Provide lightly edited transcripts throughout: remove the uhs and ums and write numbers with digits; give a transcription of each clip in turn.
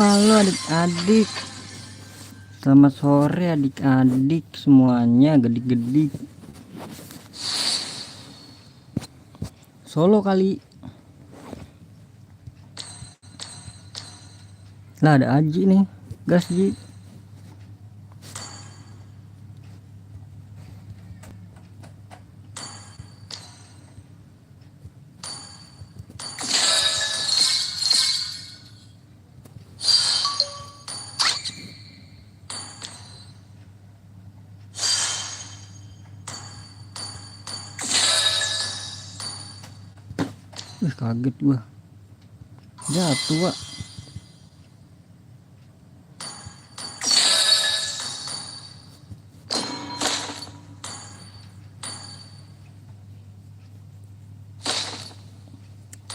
Halo adik-adik, selamat sore adik-adik semuanya, gedik-gedik. Solo kali. Lah ada Aji nih, gas Ji. Kaget gua, jatuh Wak.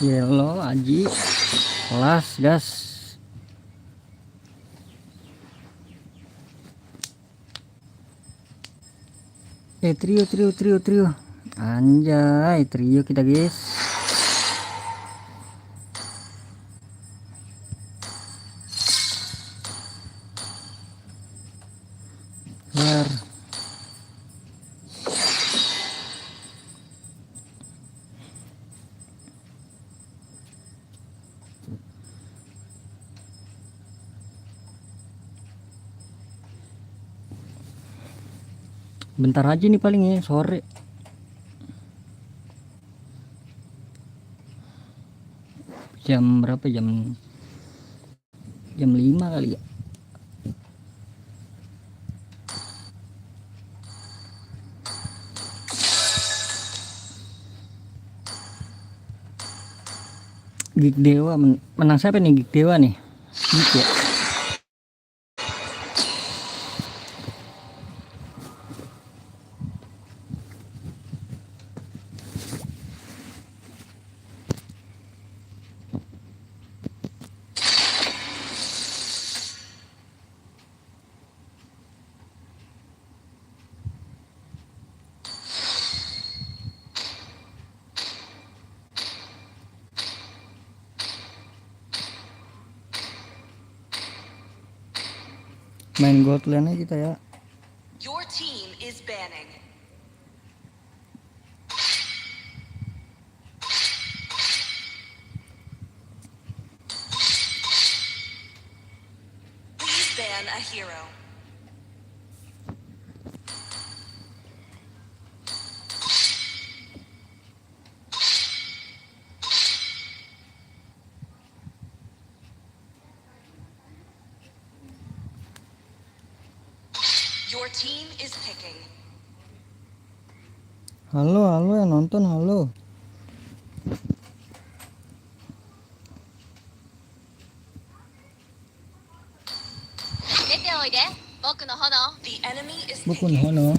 Yellow Aji, kelas gas. Trio. Anjay, trio kita guys. Kelar. Bentar aja nih paling ya, sore. Jam berapa? Jam 5 kali ya. Gig Dewa menang siapa nih? Gig Dewa nih. Gig ya. Main gold lane aja kita ya. Your team is banning. Please ban a hero. Your team is picking. Halo yang nonton, halo. The enemy is Bukan picking. Hono.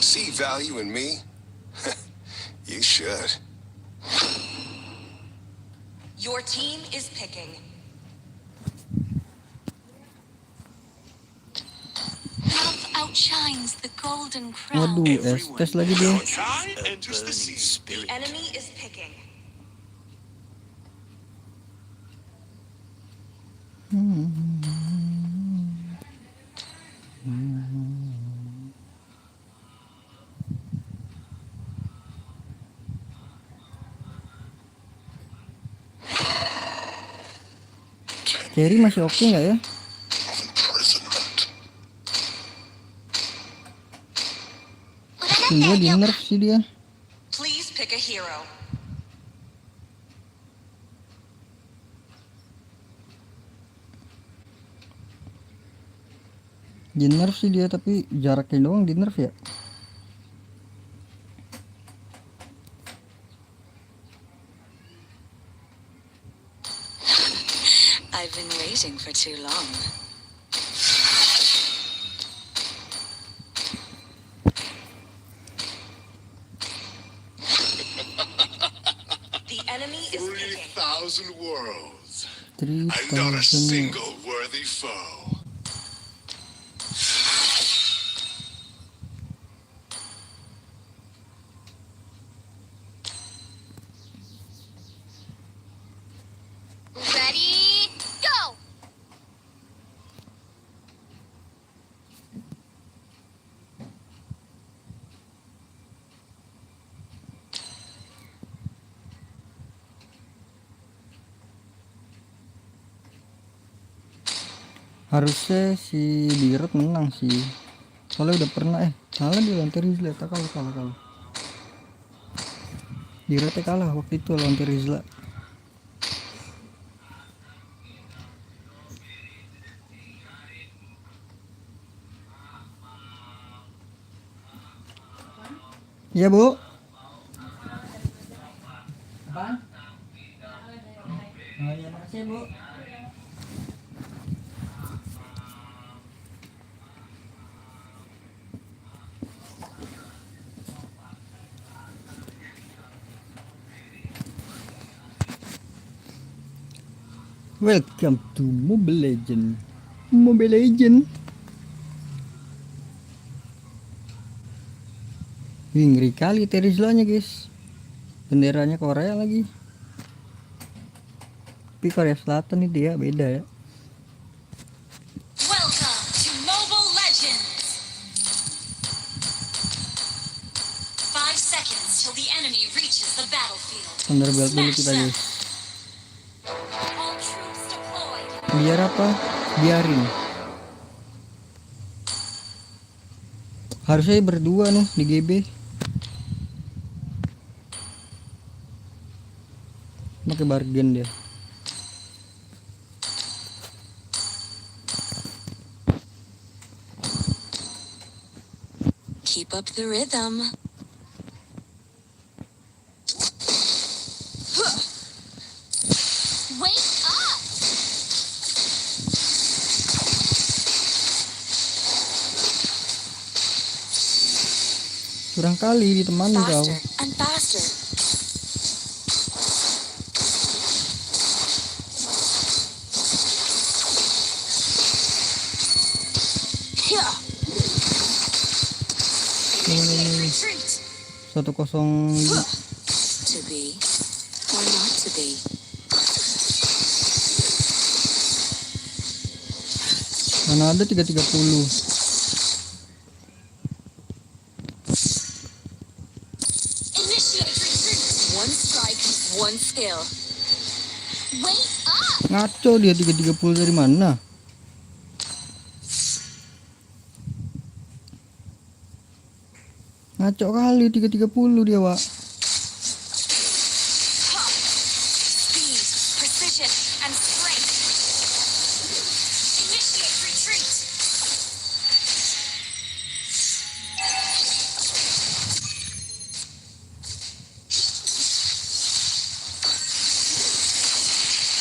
See value in me? You should. Your team is picking. Love outshines the golden crown. Waduh, estes lagi dia. The enemy is picking. Cherry masih oke nggak ya? Dia di nerf sih dia. Please pick a hero. Di nerf sih dia, tapi jaraknya doang di nerf ya. I've been waiting for too long. The enemy is picking. 3,000 worlds. 3,000. And not a single worthy foe. Ready? Harusnya si Dirut menang sih. Soalnya udah pernah kalah di lawan Terizla. Kalah. Dirutnya kalah waktu itu lawan Terizla. Iya bu. Apaan? Oh iya makasih bu. Welcome to Mobile Legend. Mobile Legend. Wih, ngeri kali Terizlanya guys. Benderanya Korea lagi. Tapi Korea Selatan itu ya beda ya. Welcome to Mobile Legends! 5 seconds till the enemy reaches the battlefield. Thunderbolt dulu kita guys. All troops deployed. Biar apa? Biarin. Harusnya berdua nih di GB. Pakai bargain dia. Keep up the rhythm. Wake up! Curang kali ditemani kau. Faster and faster. Yeah. Retreat. 1-0. To be or not to be. Mana ada 330. Initiate retreat. One strike, one skill. Wake up! Ngaco dia 330 dari mana? Ngaco kali 330 dia, Wak. Speed, precision, and strength. Initiate retreat.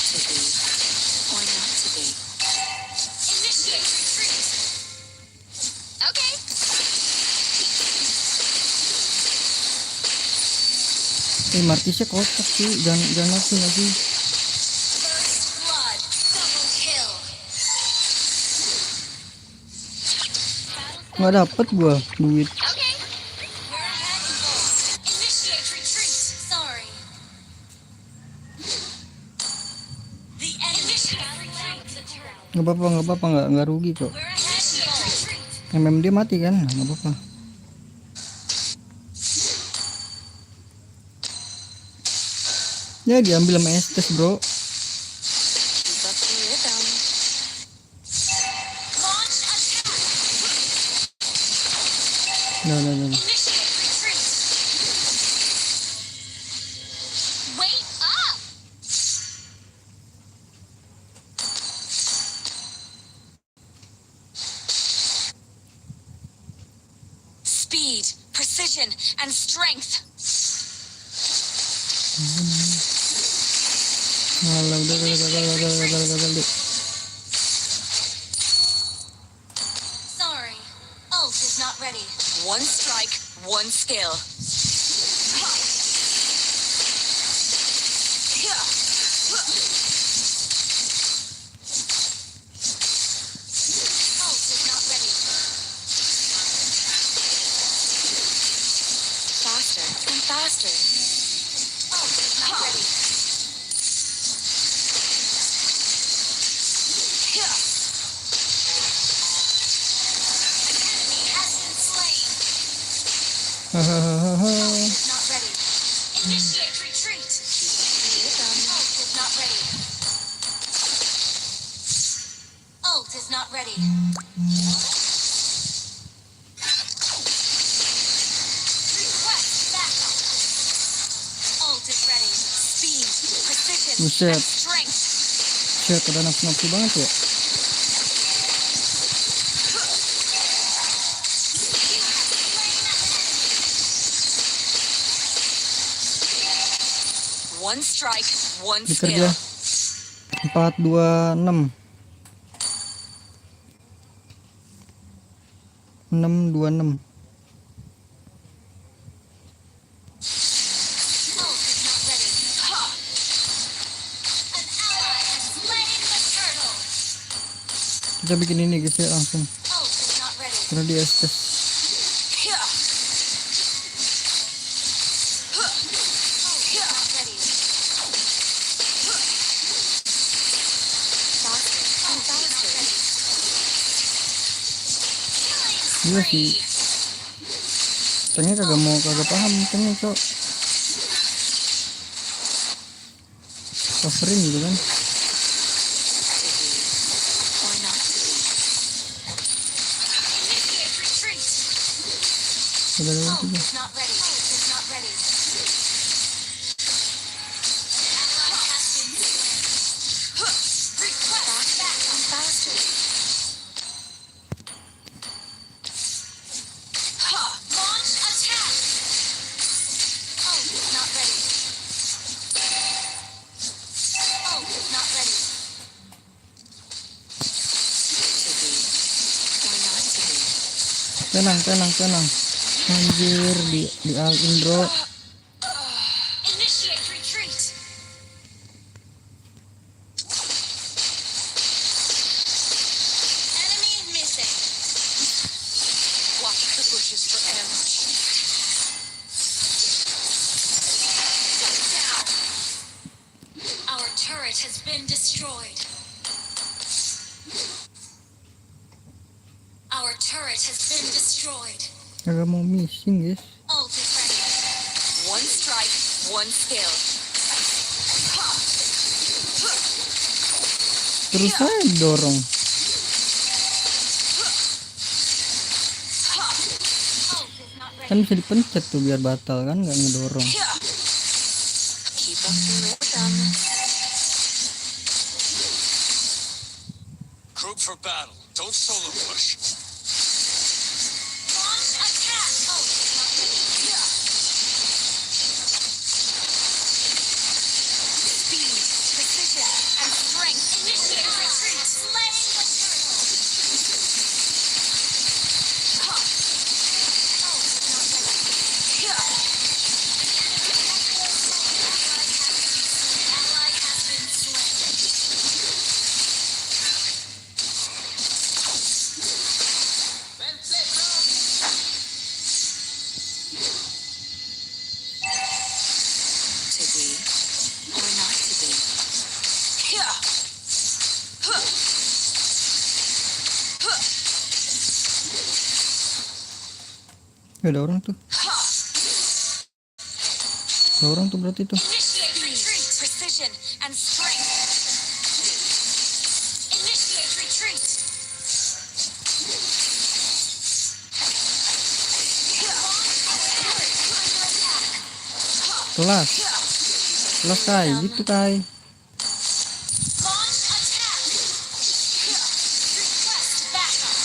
To be or not to be. Initiate retreat. Okay. Martisnya kocak sih, jangan ngasih. First blood. Double kill. Nggak dapet gua duit. Okay. We're ahead in gold. Initiate retreat. Sorry. The enemy retreat. Nggak apa-apa, nggak rugi kok. We're ahead in gold. MM dia mati kan, nggak apa-apa. Ya diambil sama Estes bro. Keep up the rhythm. Launch attack. Nah. Initiate retreat. Wait up. Speed, precision, and strength. Malah udah gagal deh. Sorry, ult is not ready. One strike, one skill. Ult is not ready. Faster and faster. Ult is not ready. Enemy has been slain. Hahaha. Buset. and strength. Shit, ada nafsu-nafsu banget ya. One strike, one Dikejar dia. skill. 426. 626. Ult is not ready. Ha! An ally has slain the turtle. Kita bikin ini guys ya langsung. Ult is not ready. Karena di estes. Ult is not ready. Faster and faster. Iya sih. Cengnya kagak paham cengnya cok. Coverin gitu kan. Or not to be. Initiate retreat. Udah Ult juga. is not ready. Ult is not ready. Ally has been slain. Request back and faster. Launch attack. Ult is not ready. Ult is not ready. To be or not to be. Tenang. Anjir di Al Indro. Initiate retreat. Enemy missing. Watch the bushes for ambush. Shut down. Our turret has been destroyed. Our turret has been destroyed. Kagak mau missing guys. Ult is ready. One strike, one skill. Terus saya dorong. Ult is not ready. Kan bisa dipencet tuh biar batal kan, nggak ngedorong. Keep up the rhythm. Group for battle. Don't solo push. Launch attack. Ult is not ready. Speed, precision, and strength. Initiate retreat. Slaying the turtle. Ult is not ready. Ally has been slain. To be or not to be. Ya, ada orang tuh. Ada orang tuh berarti tuh. Initiate retreat. Precision and strength. Initiate retreat. Kelas kai gitu kai. Launch attack. Request backup.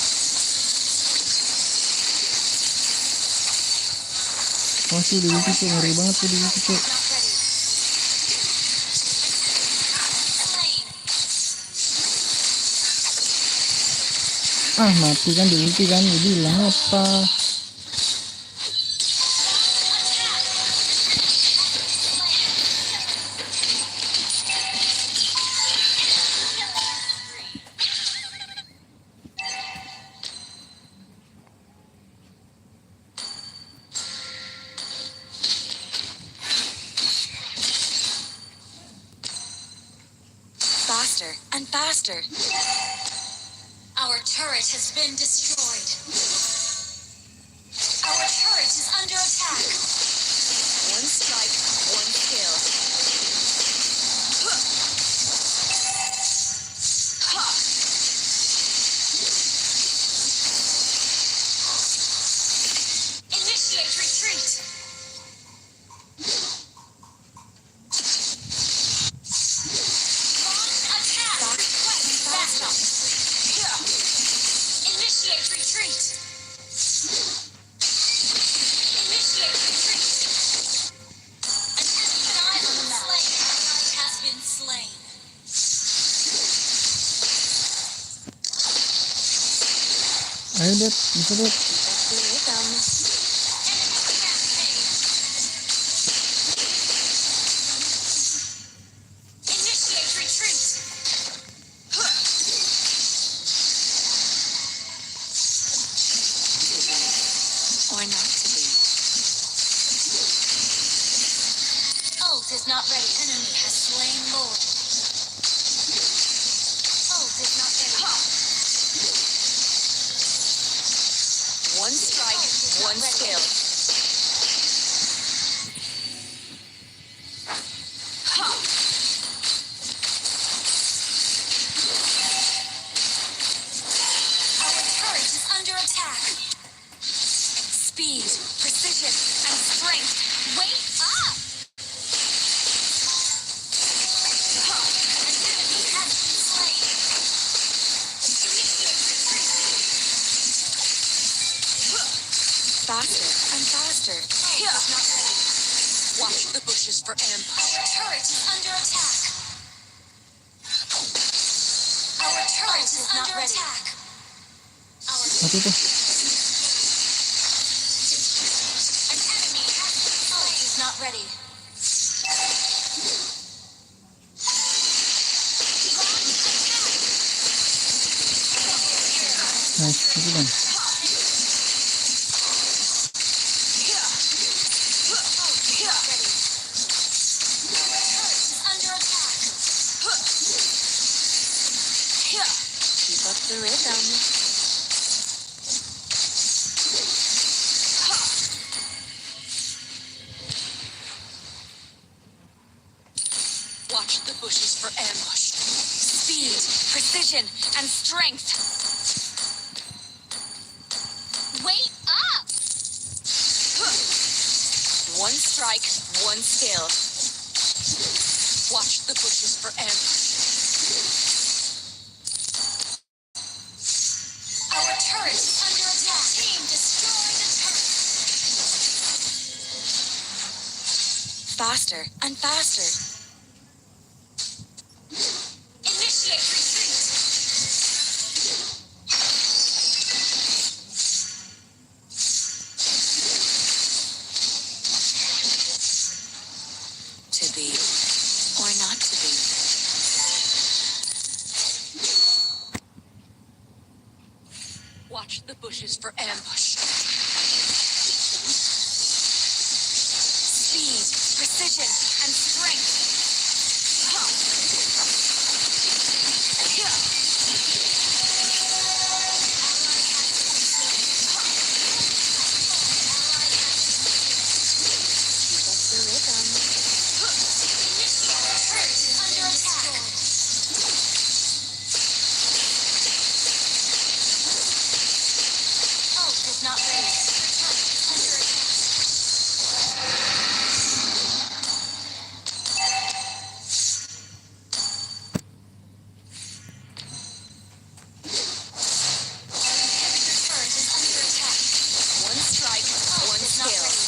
Oh sih di ulti tuh ngeri banget tuh di ulti tuh. Not ready. Slain. Ah mati kan di ulti kan, jadi bilang apa. Faster and faster. Our turret has been destroyed. Our turret is under attack. One strike, one skill. Initiate retreat. retreat. Initiate retreat. An enemy on the slain. Ally has been slain. Ayo Det, bisa Det. Keep up the rhythm. Enemy rampage. Initiate retreat. Or not to be. Ult is not ready. Enemy has slain Lord. Ult is not ready. One strike, one skill. Our turret is under attack. Speed, precision, and strength. Wait up! An enemy has been slain. Initiate retreat. Faster and faster. Ult is not ready. Watch the bushes for ambush. Our turret is under attack. Our turret is not under ready. attack. Our Satu tuh. an enemy has been slain. Is not ready. Nice, satu kan. Under attack. Keep up the rhythm. Watch the bushes for ambush. Speed, precision, and strength. Wait up! One strike, one skill. Watch the bushes for ambush. Our turret is under attack. Team destroy the turret. Faster and faster. Initiate retreat. To be or not to be. Watch the bushes for ambush. Speed, precision, and strength. Keep up the rhythm. Initiate turret is under attack. Ult is not ready. Turret is under attack. Inhibitor turret is under attack. One strike, one Ult is not skill. ready.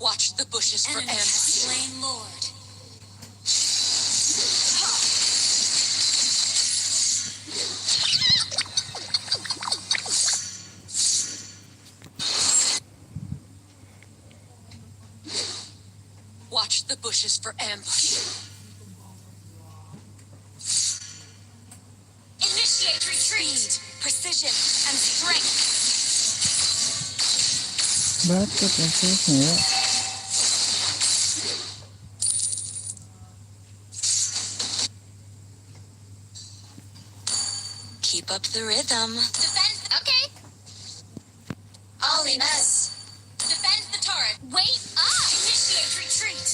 Watch the bushes for Enemy has ambush. slain Lord. Watch the bushes for ambush. Initiate retreat. Speed, precision, and strength. Bacot SS-nya ya. Keep up the rhythm. Defend. Okay. Holiness. Defend the turret. Wait up. Initiate retreat.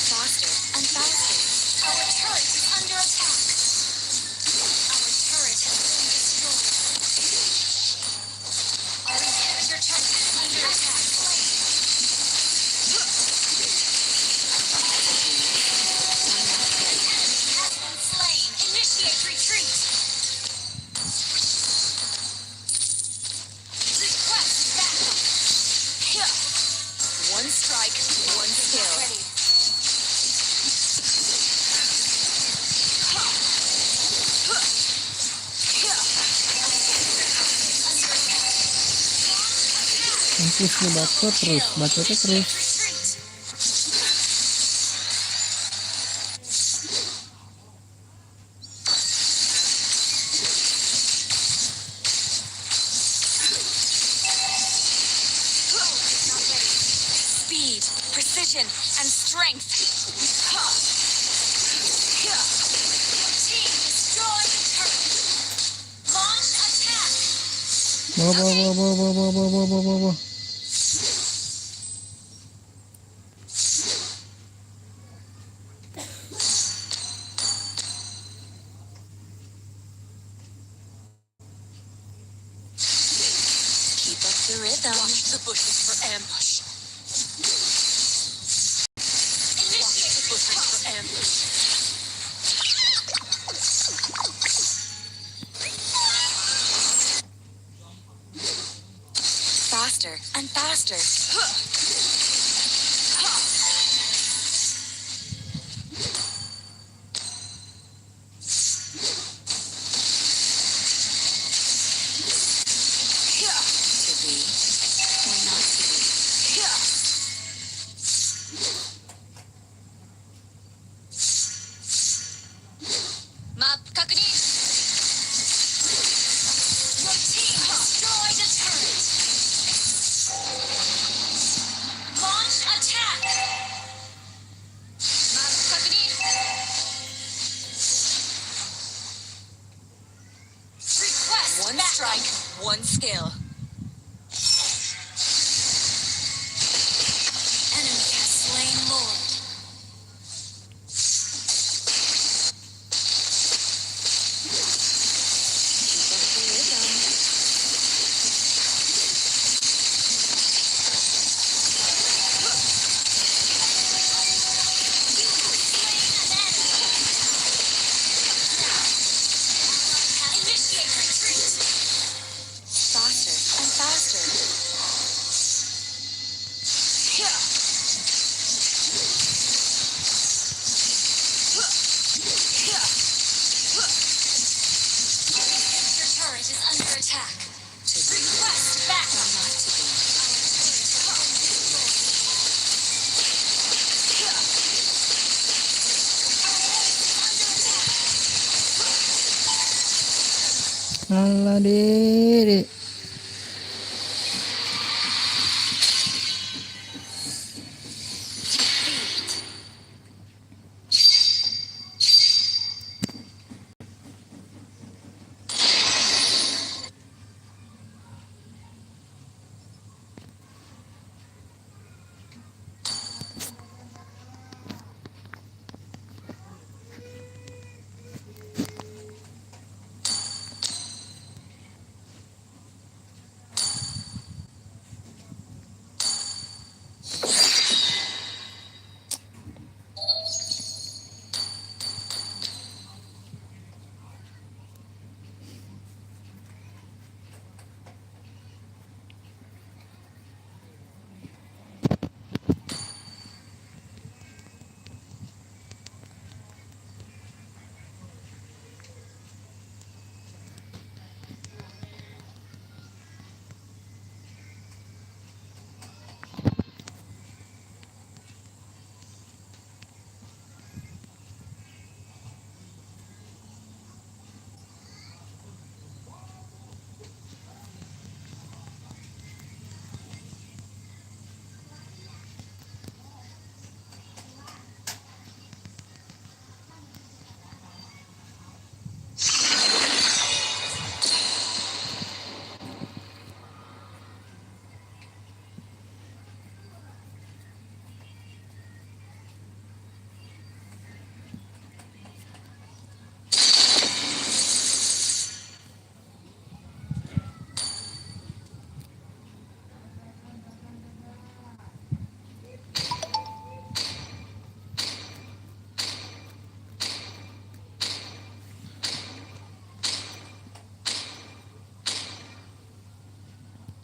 Faster and faster. Our turret is under attack. Our turret has been destroyed. Our inhibitor turret is under attack. One strike, one skill. Terus lu bacot terus, bacotnya terus. Speed, precision, and strength. Team destroy the turret. Launch attack. Bawa. Keep up the rhythm. Watch the bushes for ambush. Initiate The bushes recall. for ambush. Faster and faster. To be or not to be. Map 確認. Your team destroyed a turret. Launch attack. Map 確認. Request One backup. strike, one skill. Enemy has slain Lord. Keep up the rhythm. Initiate retreat. Faster and faster. Your turret is under attack. To be Request backup. or not to be. Alah diri.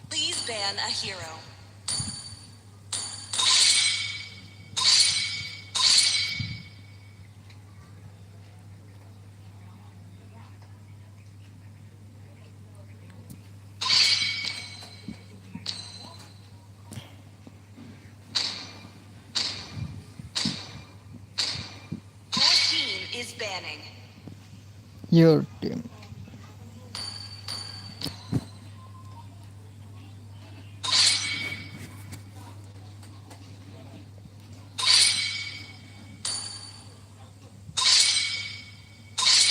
Please ban a hero. banning. Your team.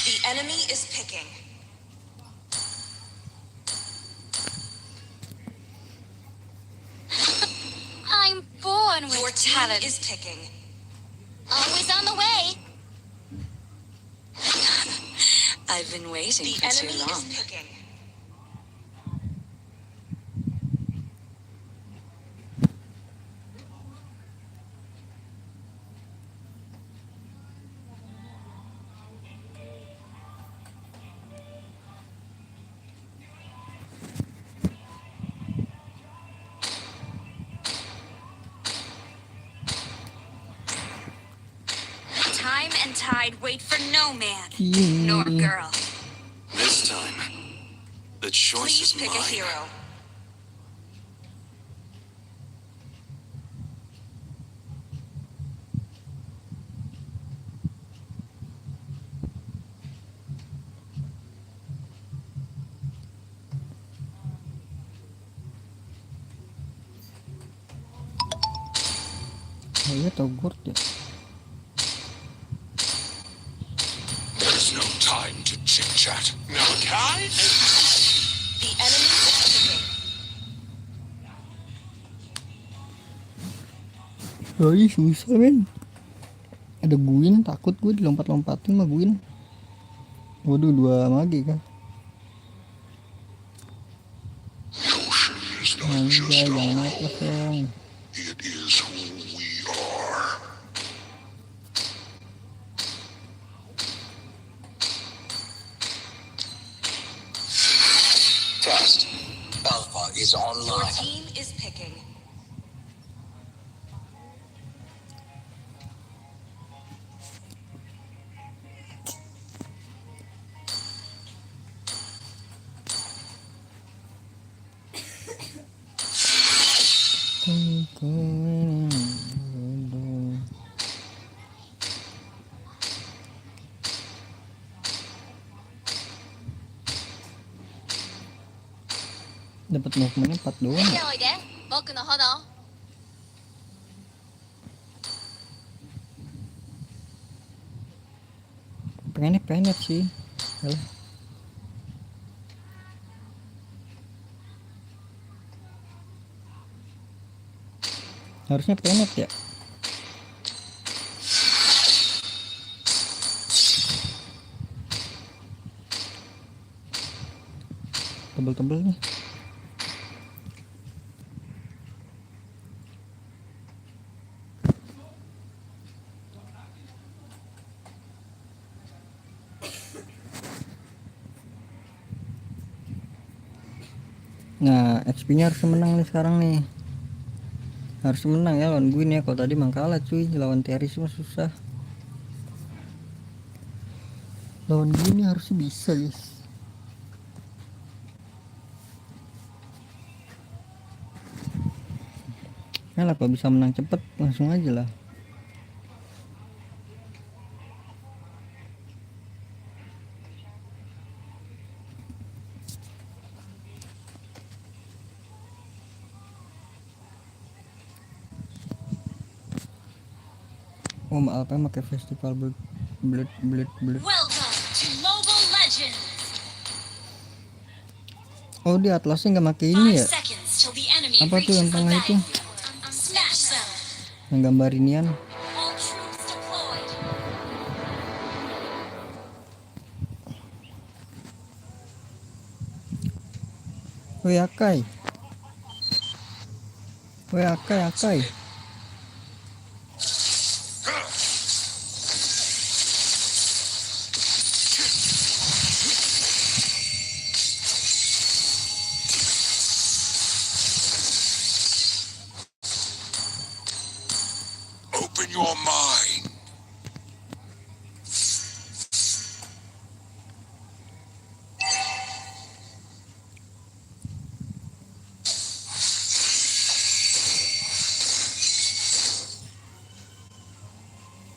The enemy is picking. I'm born with Your team talent. is picking. Always on the way. I've been waiting for too long. The enemy is picking. Time and tide wait for no man, Ini. nor girl. This time, the choice Please is pick a mine. hero. Oh iya tau Gord ya. There's no time to chit-chat. Now, guys? The enemy is picking. Ih susah men. Ada Gwyn, takut gue dilompat-lompatin sama Gwyn. Waduh 2 magi kan. Notion is not Anjay just a jangan role. apa dong. It is who we are. Test. Alpha is Your online. team is picking. Dapat movementnya 4 doang ya. おいで、僕の炎。 Pengennya penet sih. Yalah. Harusnya penet ya. Tebel-tebel nih. Nah, XP-nya harus menang nih sekarang nih. Harus menang ya lawan Gwyn ya. Kalau tadi mah kalah cuy, lawan Terry semua susah. Lawan Gwyn ya harusnya bisa guys. Ya lah kalau bisa menang cepet langsung aja lah. Oh maaf ya pakai festival blood. Welcome to Mobile Legends. Oh di Atlasnya nggak pakai ini 5 ya? seconds till the enemy Apa tuh yang reaches the tengah itu? battlefield. Smash them. Yang gambar inian. All troops deployed. Woi Akai. Woi Akai. Open your mind.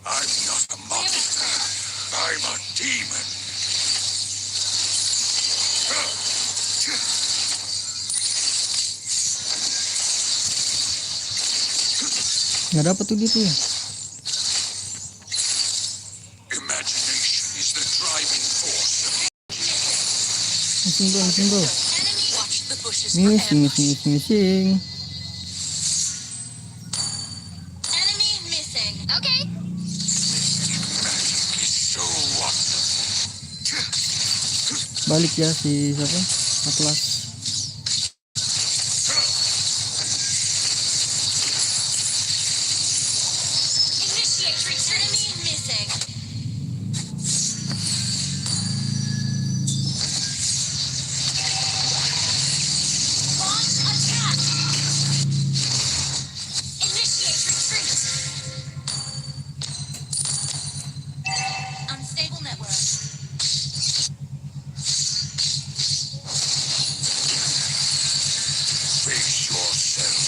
I'm not a monster. I'm a Nggak dapet tuh dia tuh ya. Imagination is the driving force. Missing bro, missing bro. Enemy. Watch the bushes for Missing, ambush. missing. Enemy missing. Okay. So what? Balik ya si siapa? Atlas. Initiate retreat. Enemy missing. Launch attack. Initiate retreat. Unstable network. Face yourself.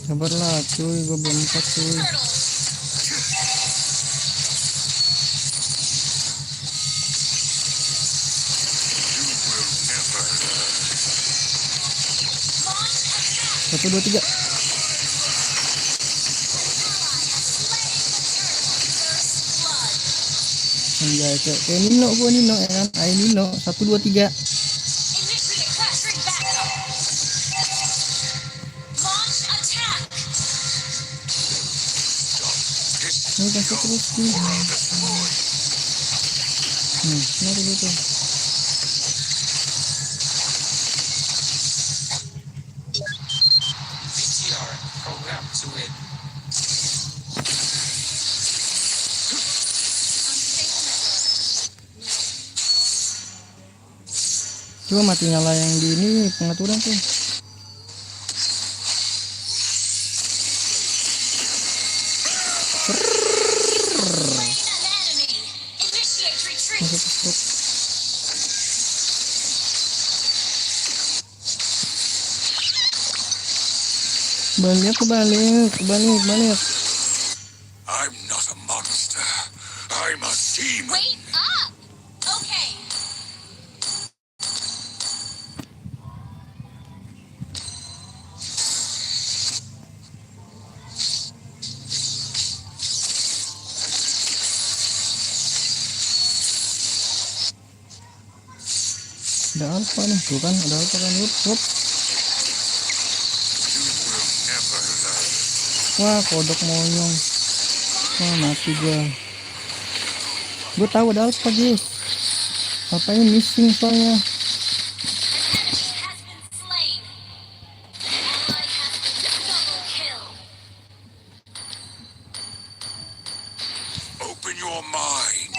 Sabarlah cuy, gue belum empat cuy. Turtle. Launch attack. 1, 2, 3. First blood. Anjay, kayak Nino gue Nino ya kan. Ayo Nino, 1, 2, 3. Initiate retreat backup. Launch attack. Ini kasih terus nih. Kenapa gitu? BTR program to win. Unstable network. Coba mati nyala yang di ini pengaturan tuh. Slain an enemy. Initiate retreat. Masuk stop. Balik. I'm not a monster. I'm a demon. Wait up. Okay. Ada alpha nih, tuh kan ada alpha kan, yup. You will never learn. Wah, kodok monyong. Wah, mati gua. Gua tahu ada alpha guys. Apa ini missing soalnya? Enemy has been slain. Ally has been double kill. Open your mind.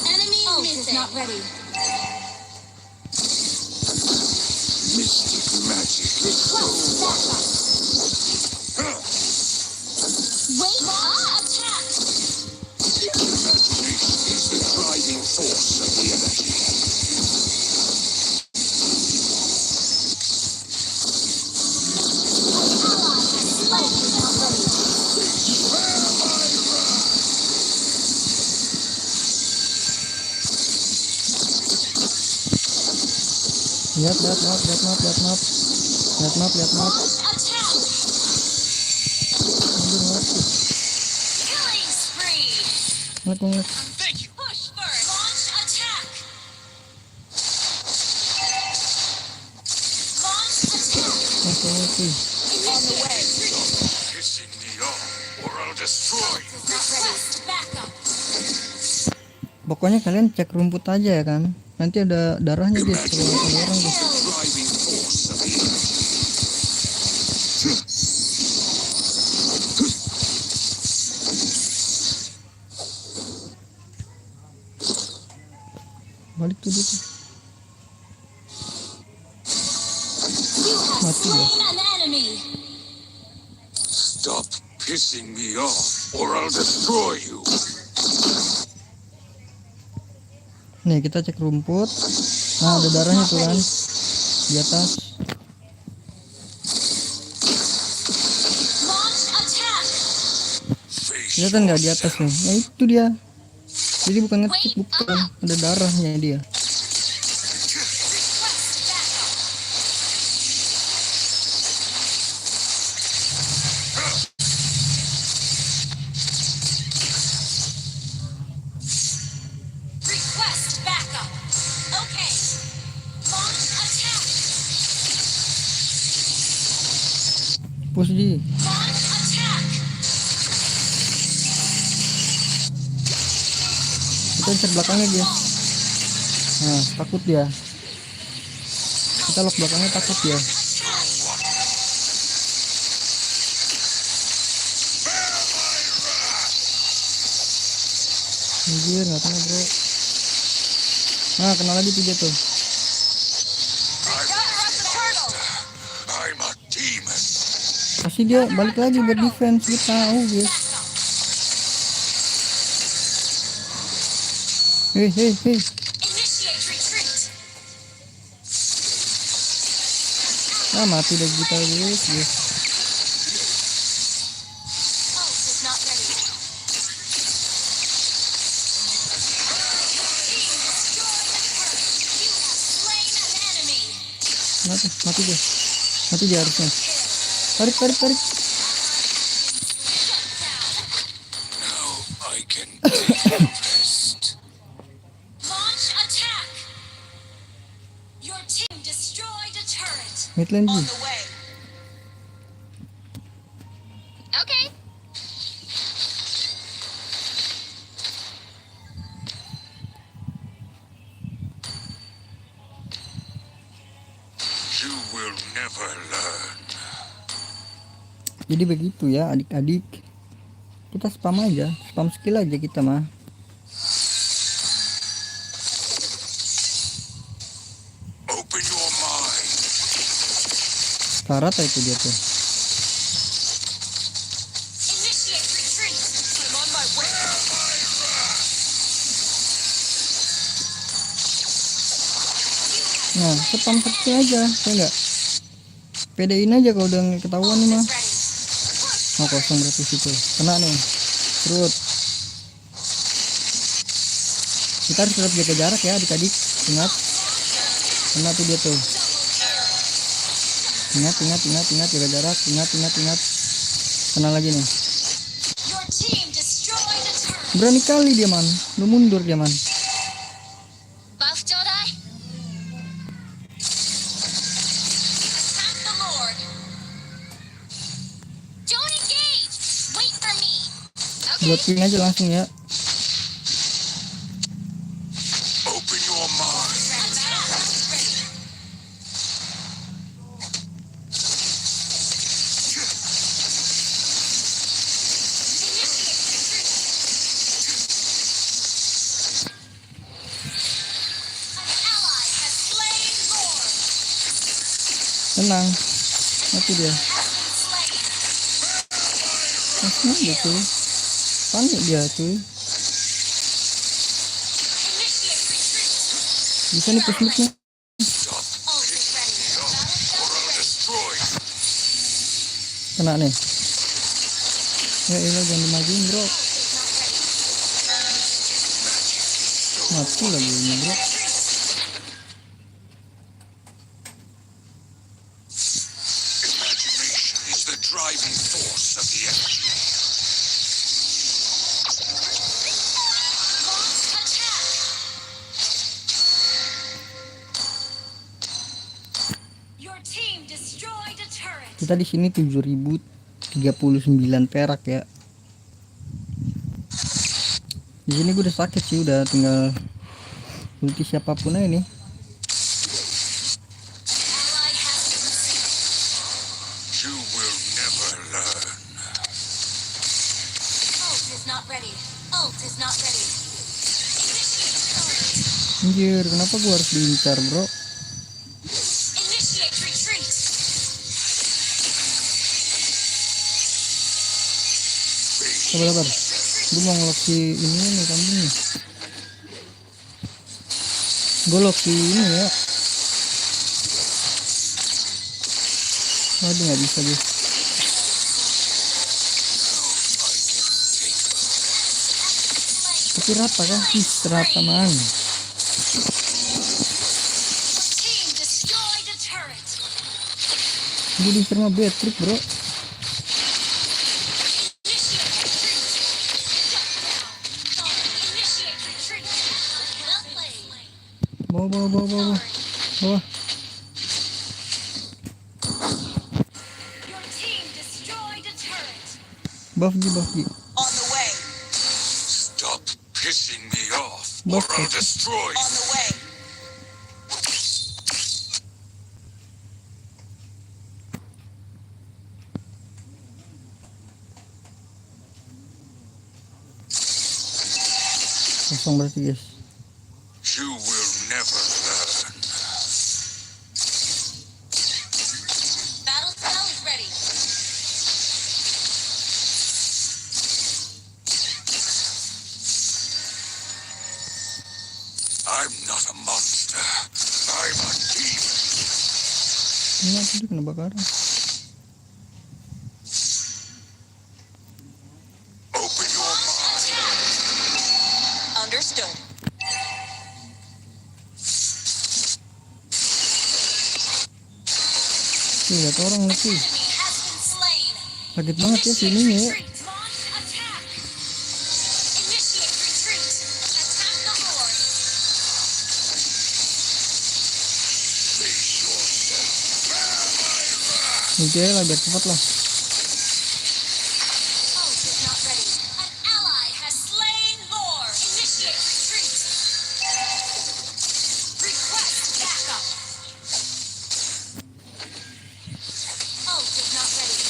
Enemy missing. Not ready. Mystic magic. Wait up. Attack. Imagination is the driving force of the energy. Lihat map. Launch attack. Killing spree. Ngeliat. Push first. Launch attack. Launch attack. On the way. Pissing me off, or I'll destroy you. Request backup. Pokoknya kalian cek rumput aja ya kan. Nanti ada darahnya guys kalau ada orang guys. Driving force of the energy. Balik tuh dia tuh. You have Mati ya. slain an enemy. Stop pissing me off, or I'll destroy you. Nih kita cek rumput. Nah ada darahnya tuh kan di atas. Launch attack. Face Kelihatan nggak di atas nih? Nah itu dia. Jadi bukan ngecek, bukan ada darahnya dia. Push di. Launch attack. Kita incer belakangnya guys. Nah, takut dia. Kita lock belakangnya, takut dia. Anjir, nggak kena bro. Nah, kena lagi tuh dia tuh. I'm a demon. Kasih dia balik lagi buat defense, kita tahu guys. Hei. Initiate retreat. Ah, mati dah kita guys. Ult is not ready. Team destroyed the turret. You have slain an enemy. Mati dia harusnya. Tarik. Now I can take a rest. Launch attack. Your team destroyed a turret. Mid lane Ji. On the way. Okay. You will never learn. Jadi begitu ya adik-adik. Kita spam aja, spam skill aja kita mah. Open your mind. Karat itu dia tuh. Initiate retreat. I'm on my way. Nah, spam skill aja, ya enggak? Pedein aja kalau udah ketahuan nih mah. Ready. Mau kosong berarti situ. Kena nih. Terus. Kita harus tetap jaga jarak ya adik-adik. Ingat. Kena tuh dia tuh. Ingat jaga jarak. Ingat. Kena lagi nih. Your team destroyed a turret. Berani kali dia man. Lu mundur dia man. Buff Jodai. Attack the Lord. Don't engage. Wait for me. Okay. Buat ping aja langsung ya. Open your mind. Attack. Ready. An ally has slain Lord. Tenang. Mati dia. Has been slain. Langsung aja cuy. Panik dia cuy. Initiate retreat. Bisa nih push mid-nya. Ult is ready. Destroy. Kena nih. Ya elah jangan dimajuin bro. Mati lagi ini bro. Imagination is the driving force of the energy. Launch attack. Your team destroyed a turret. Kita di sini 7.039 perak ya. Di sini gue udah sakit sih, udah tinggal ulti siapapun aja nih. Ally has been slain. You will never learn. Ult is not ready. Ult is not ready. Initiate turret. Anjir, kenapa gue harus diincar bro? Initiate retreat. Sabar. Gue mau ngelok si ini nih kambing nih. Gue lock si ini ya. Waduh nggak bisa guys. Tapi rata kan? Ih, rata man. Your team destroyed a turret. Gue di sama Beatrix bro. Initiate retreat. Well played. Bawah. Your team Buff Ji, buff Ji. On the way. Stop pissing me off, Buff or I'll Ji. destroy you. On the way. Kosong berarti guys. You will never learn. Battle spell is ready. I'm not a monster. I'm a demon. Ini tadi kena bakaran. Open your mind. Understood. Lihat orang nih cuy. Enemy has been slain. Sakit banget ya sininya ya. Retreat. Launch attack. Initiate retreat. Attack the horde. Face yourself. Ulti aja lah biar cepat lah. Ult is not ready. An ally has slain Lord. Initiate retreat. Request backup. Ult is not ready.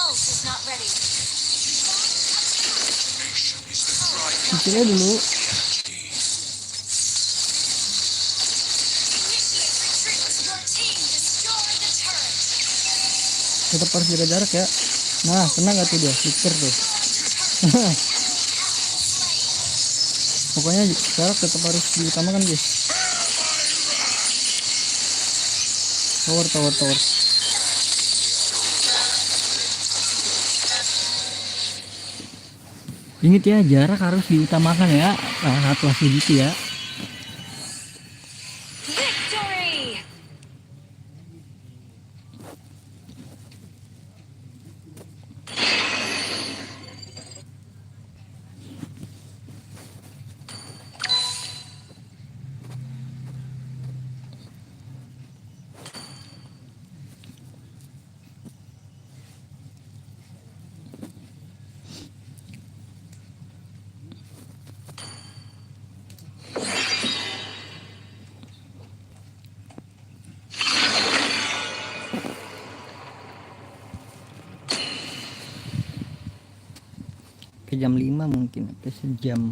Ult is not ready. Nation is the drive. Ulti aja dulu. Initiate retreat. Your team destroyed the turret. Tetap harus jaga jarak ya. Nah, kena gak tuh dia? Flicker tuh. Pokoknya jarak tetap harus diutamakan guys. Tower, tower, tower. Ingat ya, jarak harus diutamakan ya. Nah, setelah segitu ya. Victory! Ke jam 5 mungkin, ke sejam.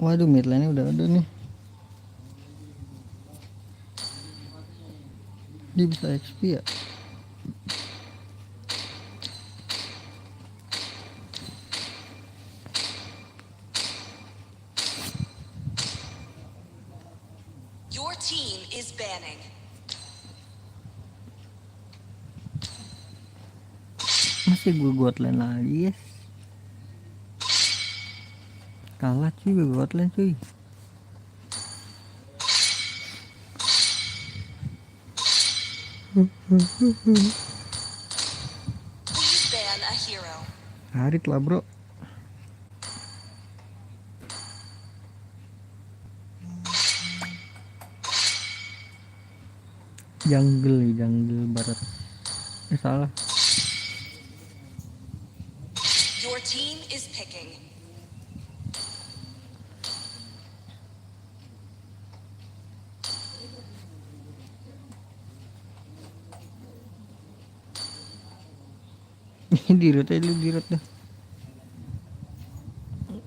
Waduh, mid lane udah ada nih. Dia bisa XP ya? Your team is banning. Masih gue god lane lagi yes. Kalah cuy, gue god lane cuy. Please ban a hero. Harit lah bro. Jungle barat. Salah. Your team is picking. Dirut aja lu, dirut dah.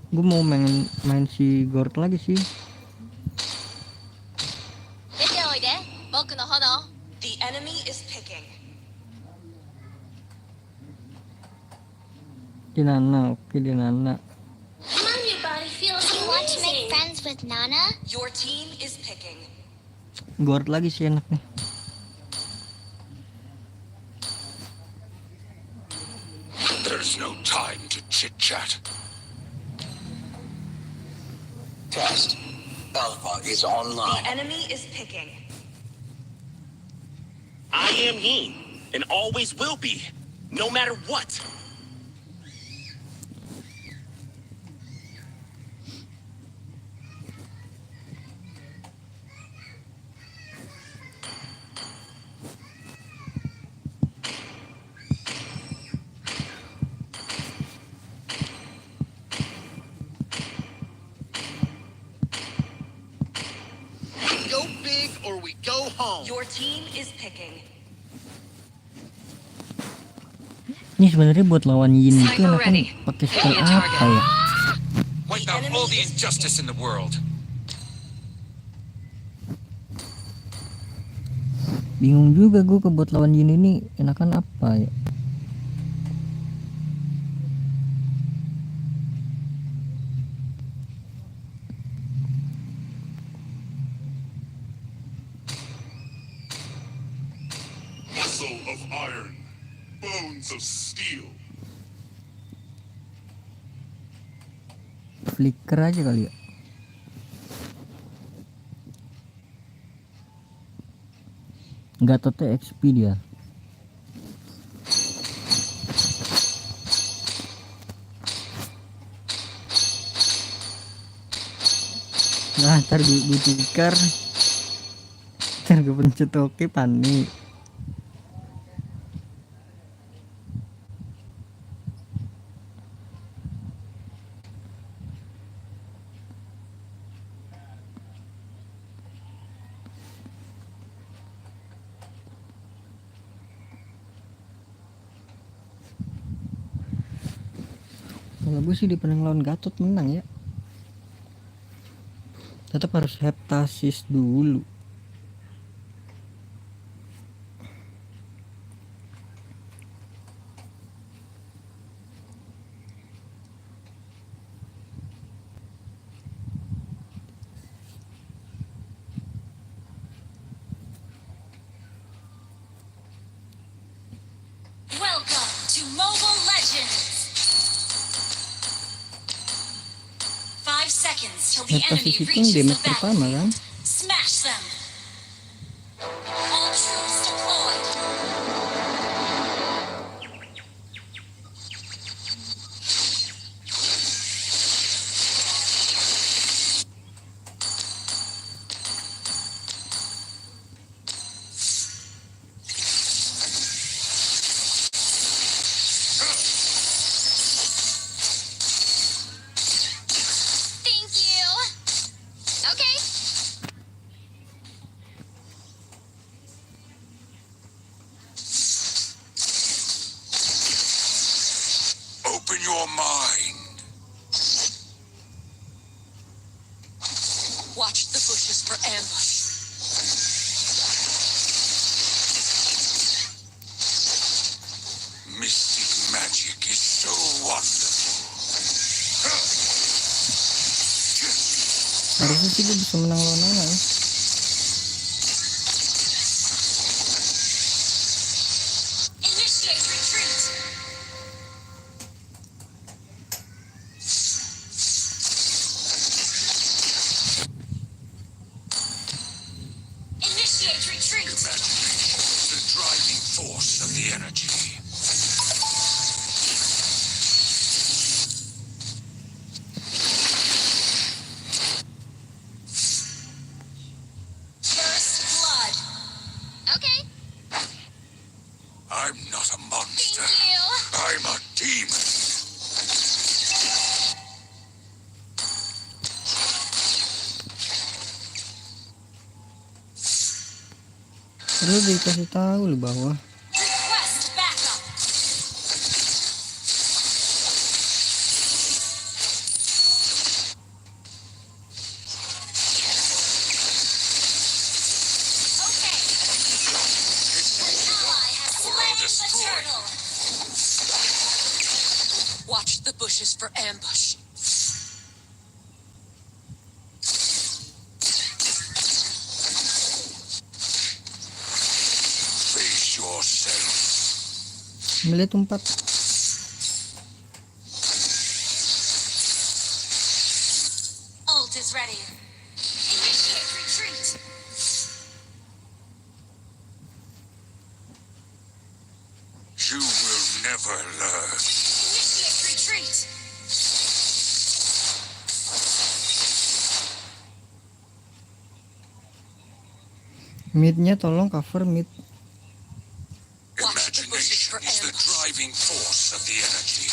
Gue mau main si Gord lagi sih. The enemy is picking. Di Nana, oke di Nana. Come on, your body feels You want to make friends with Nana? Your team is picking. Gord lagi sih enak nih. There's no time to chit-chat. Test. Alpha is The online. enemy is picking. I am he, and always will be, no matter what. We go big or we go home. Your team is picking. Ini sebenarnya buat lawan Yin itu Sniper enakan ready. pakai skill Enemy apa target. ya? Wipe out all the injustice in the world. Bingung juga gue ke buat lawan Yin ini enakan apa ya? Muscle of iron, bones of steel. Flicker aja kali ya. Gatot XP dia. Nah, ntar gue tukar. Ntar gue pencet oke panik. Kalau gue sih di peneng lawan Gatot menang ya. Tetap harus heptasis dulu. Welcome to Mobile Legends. 5 seconds till the enemy Heptasis itu reaches the damage pertama kan. battlefield. Smash them. All troops deployed. Thank you. Okay. Open your mind. Watch the bushes for ambush. Mystic magic is so wonderful. Harusnya sih gue bisa menang lawan Nana ya. Initiate retreat. Initiate retreat. The driving force of the energy. First blood. Okay. I'm not a monster. Thank you. I'm a demon. Lu dikasih tahu lu bahwa Request backup. Okay. Ally has slain the turtle. Watch the bushes for ambush. Face yourself. melihat tempat. Ult is ready. Initiate retreat. never learn. Initiate retreat. Midnya tolong cover mid. Watch the bushes for Imagination is the ambush. driving force of the energy.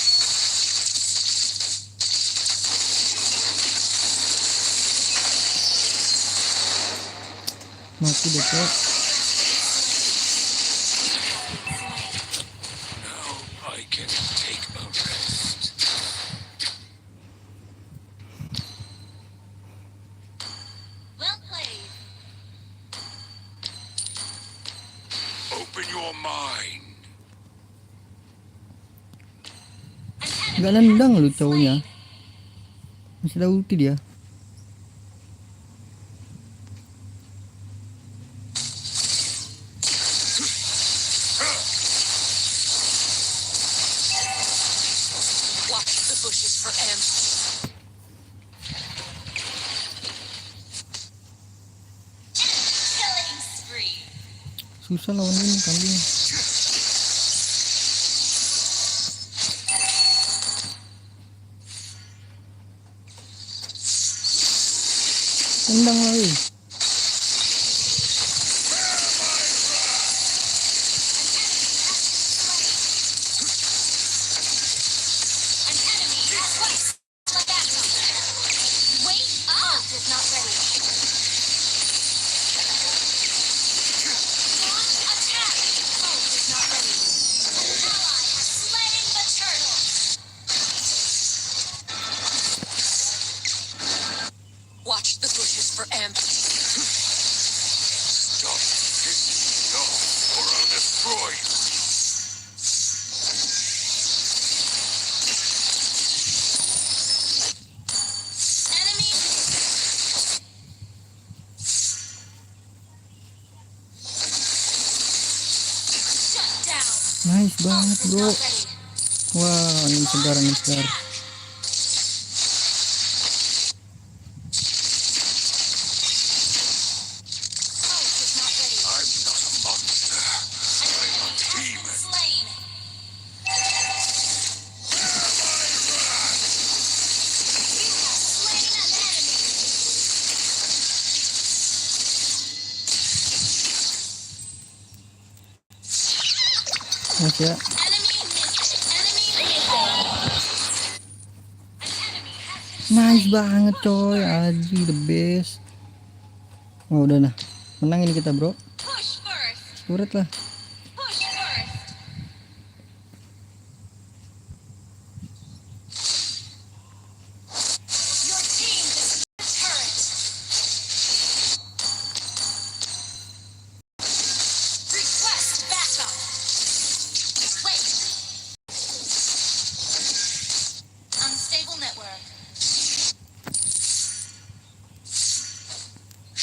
Mati deh Cok. Now I can take a rest. Well played. Open your mind. Gak nendang lu cowoknya. Masih ada ulti dia. Watch the bushes for ambush. Killing spree. Susah lawan ini kambing. Tendang lagi. An enemy has placed the backup. Wait up! Is not ready. Launch attack! Ult is not ready. An ally has slain the turtle. Watch the bushes for ambush. Stop pissing me off, or I'll destroy you. Enemy shut down. Nice banget Ult is bro. not ready. Wah, angin segar, angin segar. Ult is not ready. I'm not a monster. I'm a demon. Slain. Slain an enemy. Nice ya. Enemy missing. Enemy missing. An enemy has been Nice banget coy. Aji the best. Oh udah nah. Menang ini kita bro. push first. Surat lah. Push first. Your team destroyed the turret. Request backup. Wait. Unstable network.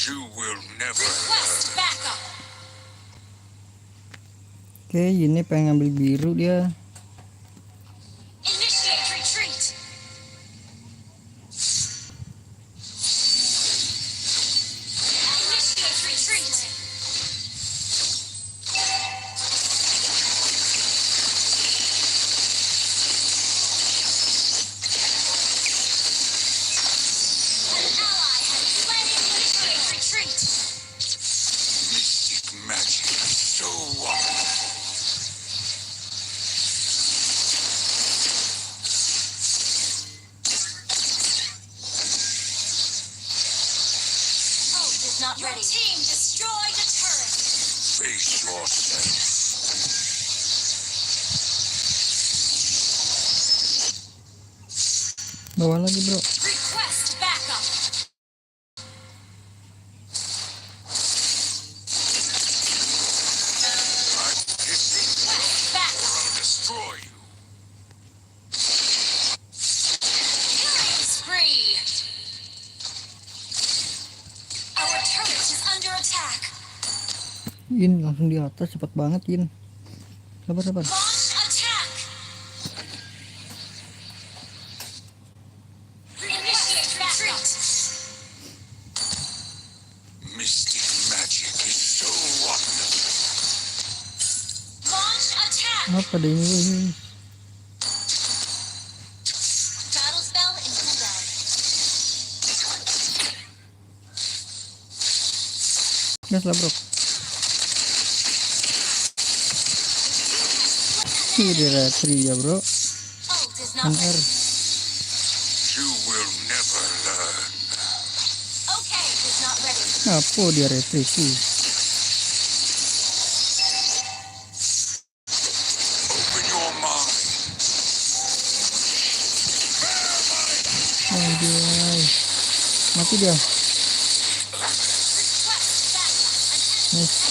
You will never Request learn. backup. Oke, ini pengen ngambil biru dia. Initiate retreat. Initiate retreat. An ally has slain initiate retreat. Mystic magic is so wonderful. Ult is not ready. Your team destroyed a turret. Face yourself. Bawa lagi bro. Request backup. I'm pissing you off, Request or backup. I'll destroy you. Killing spree. Our turret is under attack. In langsung di atas cepet banget In. Sabar sabar. Launch attack. Initiate retreat. Mystic magic is so wonderful. Launch attack. Apa deh ini? Gas lah bro. Ini retri ya bro. Ult is not NR. ready. You will never learn. Okay, is not ready. Apa dia retri sih? Open your mind. Anjay. Mati dia. Nice.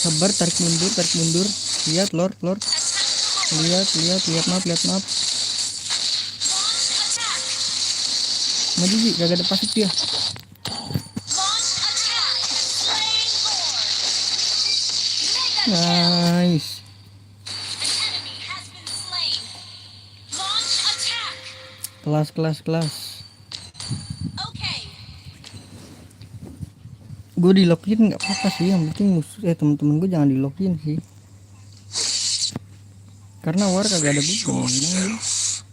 Sabar, tarik mundur, tarik mundur. Lihat lord, lord. Lihat map, lihat map. Maju Ji, gak ada pasif dia. Launch attack. Slain Lord. Nice. An enemy has been slain. Launch attack. Kelas. Okay. Gue di login nggak apa-apa sih, yang penting musuh temen-temen gue jangan di login sih. Karena war kagak ada Face beban. yourself.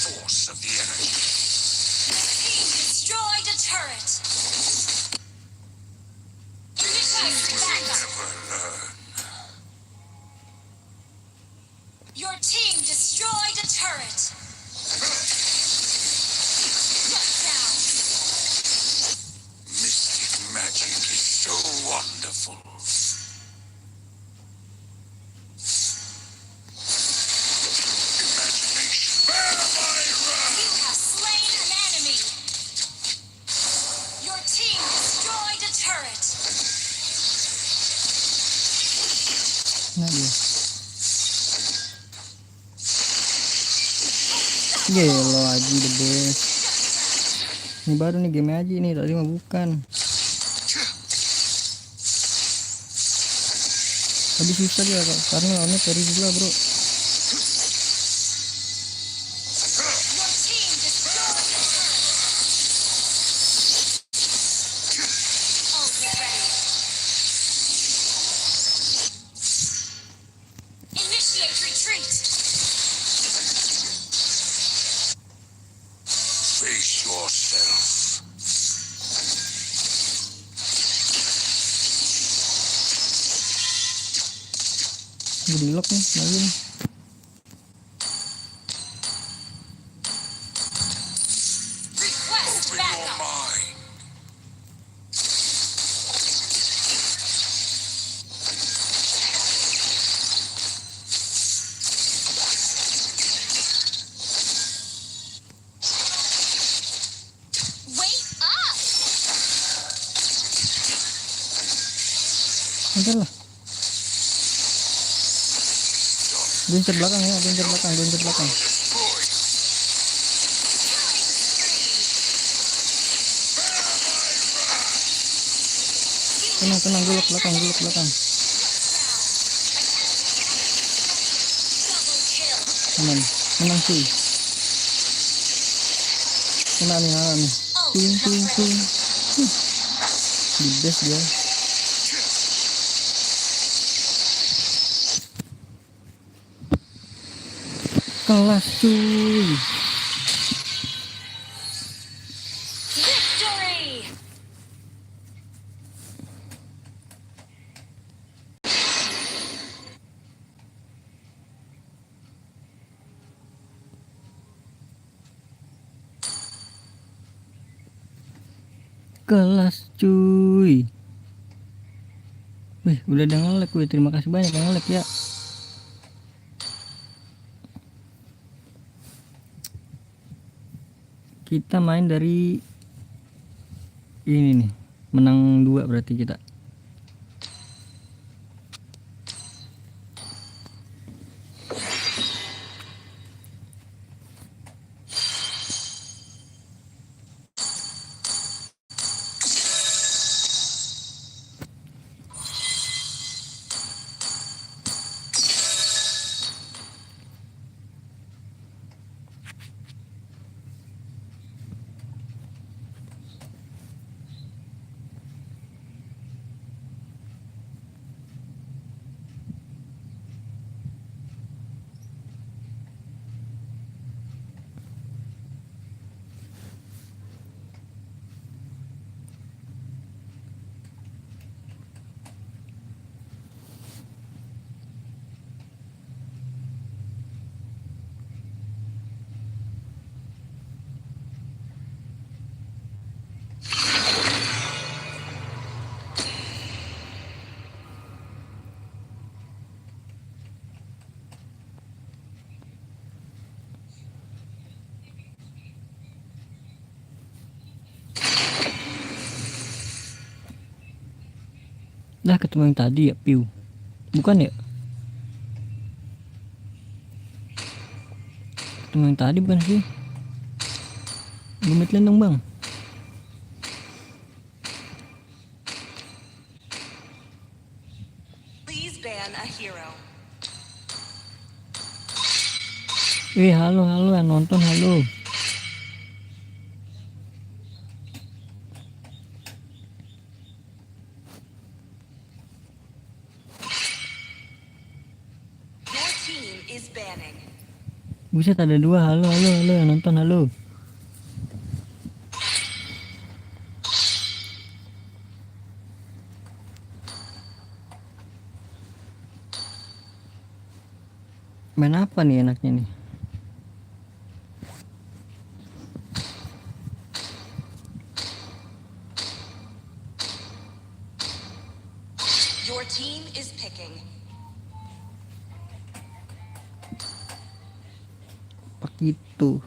Force of the enemy. Team destroyed a turret. Initiate backup. Never learn. Your team destroyed a turret. Shut down. Mystic magic is so wonderful. Imagination. Bear my wrath. You have slain an enemy. Your team destroyed a turret. Nah dia. Gelo Aji the best. Ini baru nih game Aji nih, tadi mah bukan. Tapi susah dia karena lawannya Terizla bro. Your team destroyed a turret. Ult is ready. Initiate retreat. Face yourself. Gue di lock nih lagi nih. Request Open your backup. mind. Wait up. Antar lah. Guncer belakang ya, guncer belakang. Destroyed. Tenang, gue lock belakang. Double kill. Menang cuy. Kena nih. Ult Ting. is not ready. Di base dia. Kelas cuy. Victory. Kelas cuy. Wih, udah ada nge-lag gue. Terima kasih banyak yang nge-lag ya. Kita main dari ini nih. Menang 2 berarti kita. Dah ketemu yang tadi ya, piu. Bukan ya? Ketemu yang tadi bukan sih? Gue midlane dong bang. Please ban a hero. Halo yang nonton, halo. Your team is banning. Buset, ada 2. Halo yang nonton, halo. Main apa nih enaknya nih? Your team is picking. Pak itu.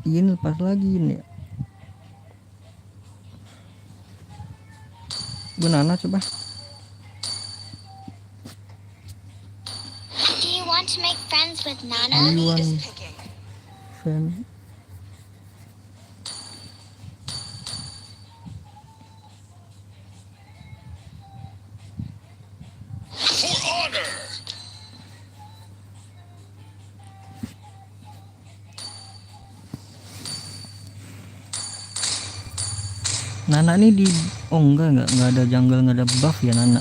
Ini lepas lagi ini. Gue Nana coba. Do you want to make friends with Nana? Ayuan Is picking. fan. For honor! Nana nih di enggak ada jungle, enggak ada buff ya Nana.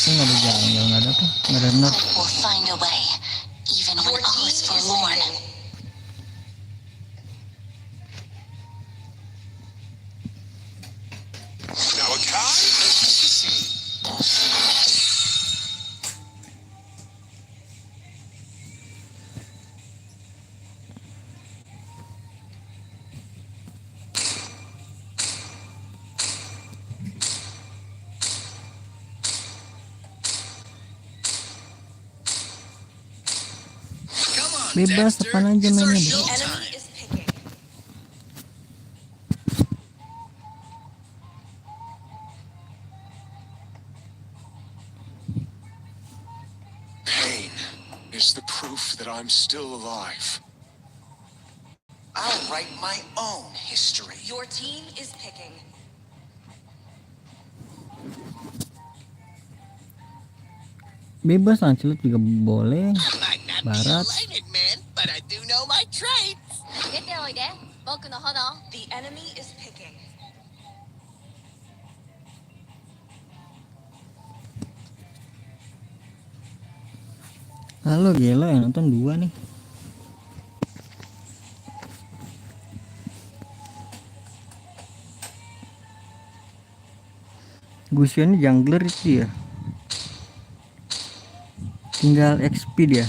Enggak ada jungle, enggak ada apa? Enggak ada nerf. We'll find a way, even Your when all team is is forlorn. picking. Now a Kai and a Sissy. Come on, Bebas Dexter. apaan aja It's our mainnya, The bro. showtime. enemy is picking. Pain is the proof that I'm still alive. I'll write my own history. Your team is picking. Bebas Lancelot juga boleh. Might not Barat. be a man, but I do know my traits. 出ておいで、僕の炎。 The enemy is picking. Halo gila yang nonton 2 nih. Gusion ini jungler itu ya. Tinggal XP dia.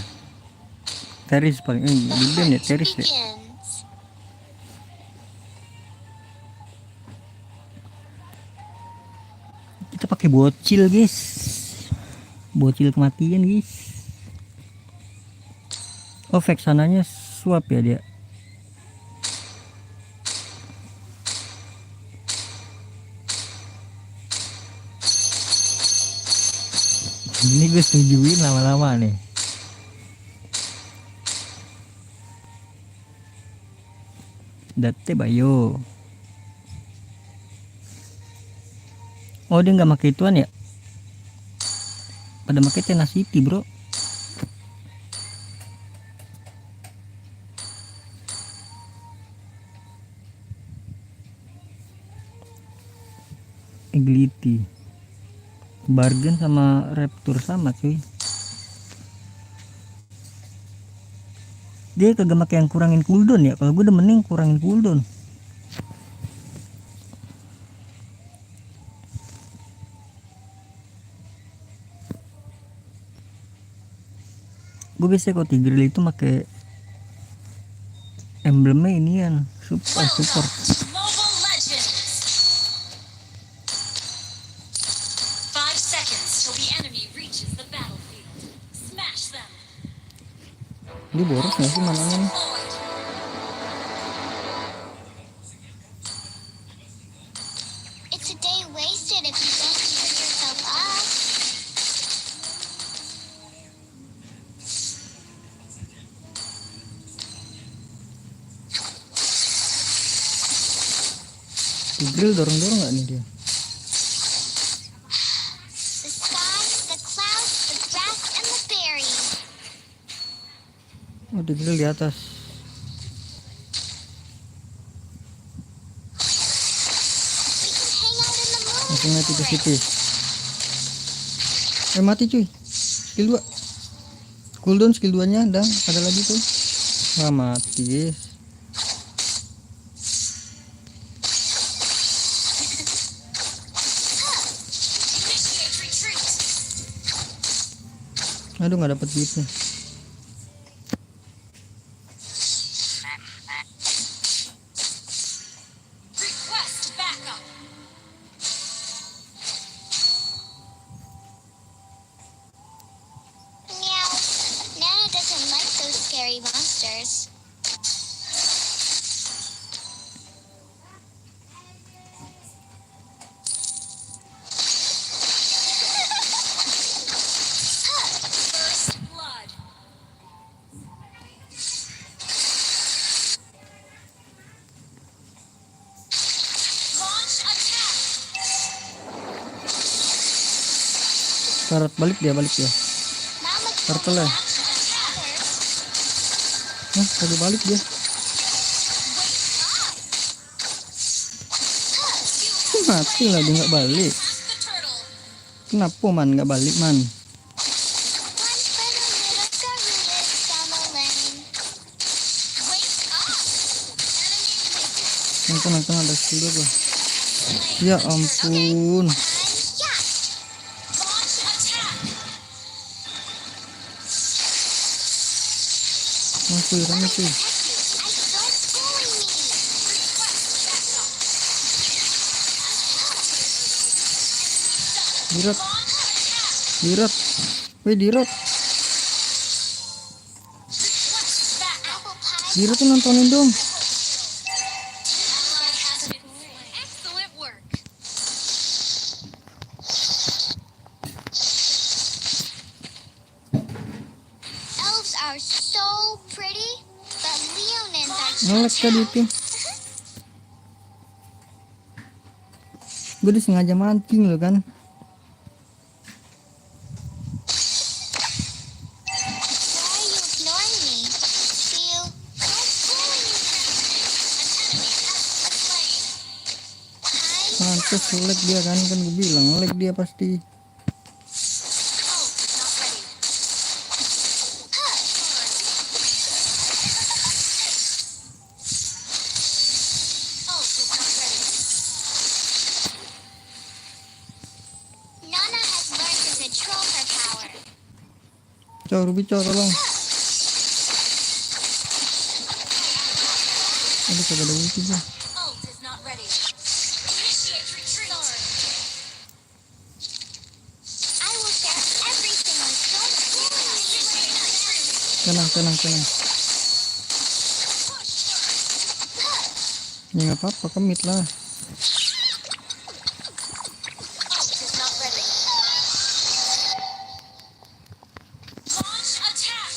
Teris paling di band ya, Teris ya. Begins. Kita pakai bocil guys. Bocil kematian guys. Oh Vexananya swap ya dia. Ini gue setujuin lama-lama nih. Date bayo. Oh dia nggak pakai ituan ya? Pada pakai Tenacity bro. Agility. Bargain sama Raptor sama cuy. Dia kagak make yang kurangin cooldown ya. Kalau gue udah mending kurangin cooldown. Gue biasa kalau Tigreal itu make emblemnya inian support. Mobile Legends! 5 seconds till the enemy reaches the battlefield. Smash them! Dia boros nggak sih mananya nih? It's Di drill dorong-dorong nggak nih dia? The sky, the clouds, the grass, and the berries. Oh, di drill di atas. We can hang out in the moon Langsung naik forest. tipis-tipis. Mati cuy. Skill 2. Cooldown skill 2 nya dan ada lagi tuh. Wah, mati guys. Initiate retreat. Aduh, nggak dapet duitnya. Request backup. Meow. Nana doesn't like those scary monsters. First blood. Launch attack. Karat balik dia. Mama Turtle ya? catch others. Nah, tadi balik dia. Mati lah dia nggak balik. Attack the turtle. Kenapa man nggak balik man? One for the little girl who lives down the lane. Wake up. Nonton ada skill 2 gua. Ya ampun. Yeah. Launch attack. Masuk rame cuy. I start pulling me. Dirot. Dirot. Wih, dirot. Apple pie. Dirot tuh nontonin dong. Excellent work. Elves are so pretty, but Leonins are Ngelek tadi itu. Gue disengaja mancing loh kan. Why are you ignoring me? Do you don't bully me? Hi. Pantes lag dia kan gue bilang lag dia pasti. Nana has learned to control her power. Cok, Ruby cok, tolong. Aduh, kagak ada ulti gua. Ult is not ready. Initiate retreat. I will share everything with don't bully me. Tenang. Ya nggak apa-apa, kemit lah. Ult is not ready. Launch attack.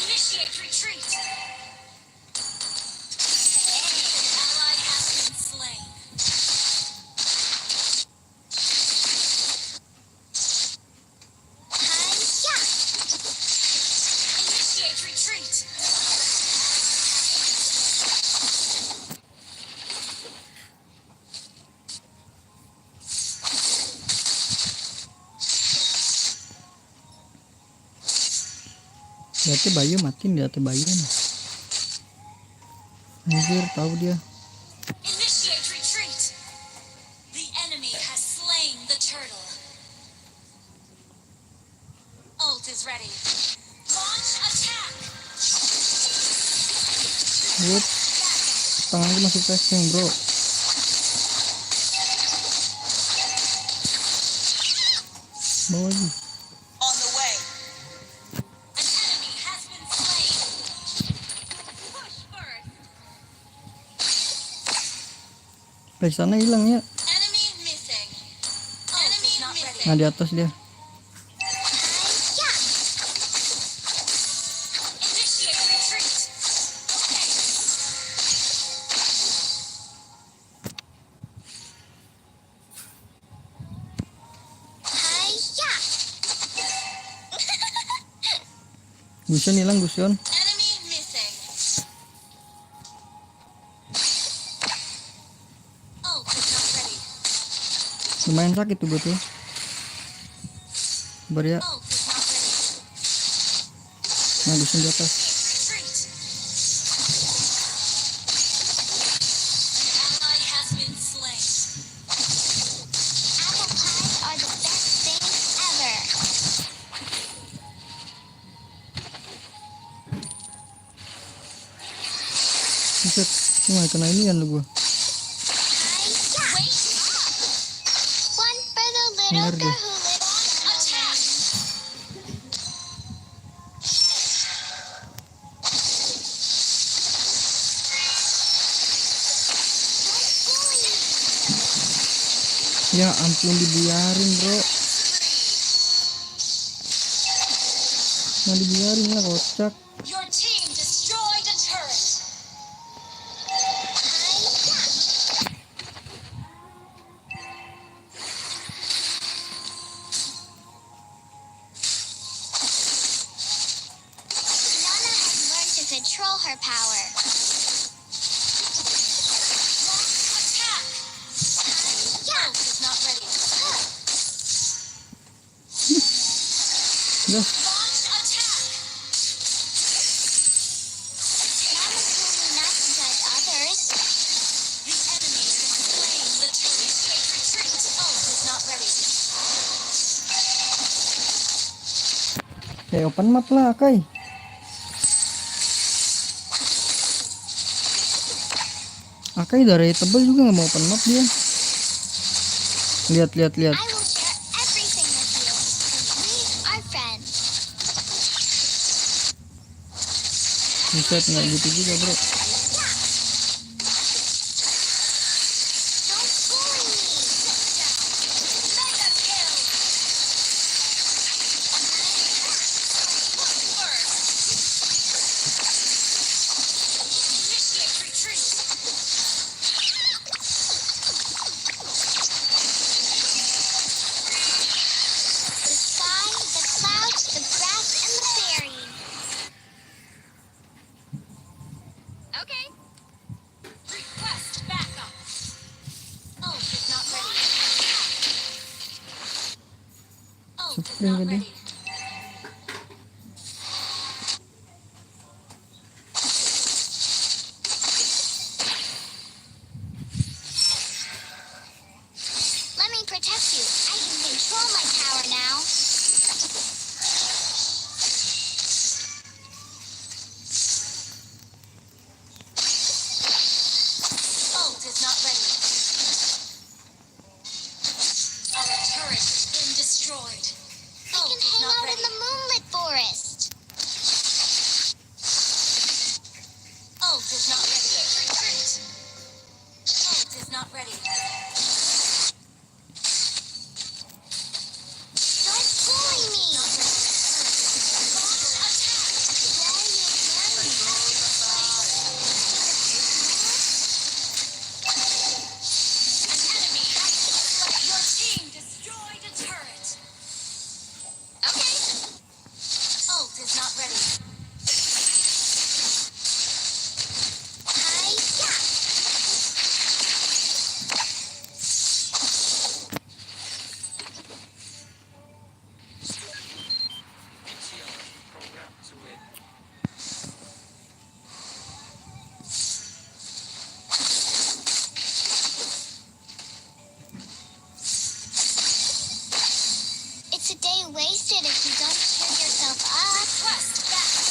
Initiate retreat. Ally has been slain. Hi. Initiate retreat. Lihatnya Bayu matiin, lihatnya Bayu kan. Anjir, tahu dia. Initiate retreat. The enemy has slain the turtle. Ult is ready. Launch attack. Wut. Tangan gue masih flashing, bro. Bawa lagi. On the way. An enemy has been slain. Push first. Flash sana hilang ya. Enemy missing. Enemy missing. Nah, di atas dia. Initiate retreat. Gusion hilang Gusion. Enemy missing. Ult is not ready. Lumayan sakit tuh gue tuh. Sabar ya. Ult is not ready. Nah Gusion di atas. Retreat. An ally has been slain. Apple pies are the best thing ever. Buset, nggak kena ini kan lu gue. Hi-ya! Wait up. One for the little Bener girl deh. who lives Attack. Ya ampun dibiarin bro. Nah dibiarin lah kocak. Your team destroyed a turret. Nana has learned to control her power. Attack. Ult is not ready. Udah. Launch attack. Mama told me not to judge others. The enemy has slain the turret. Retreat. Ult is not ready. Open map lah Kai. Akai dari tebel juga nggak mau open map dia. Lihat. I will share everything with you. 'Cause we are friends. Buset nggak gitu juga bro. Don't bully me. Mega kill. Initiate retreat. The sky, the clouds, the grass, and the fairy. Okay. Request backup. Ult is not ready. Ult is Supreme not tadi. ready. Let me protect you. I can control my power now. Ult is not ready. Our turret has been destroyed. I Ult can is hang not out ready. in the moonlit forest. Ult is not ready. Retreat. Ult is not ready. Don't bully me. Your team destroyed a turret. Okay. Ult is not ready. Hi-ya! It's a day wasted if you don't cheer yourself up. Request backup.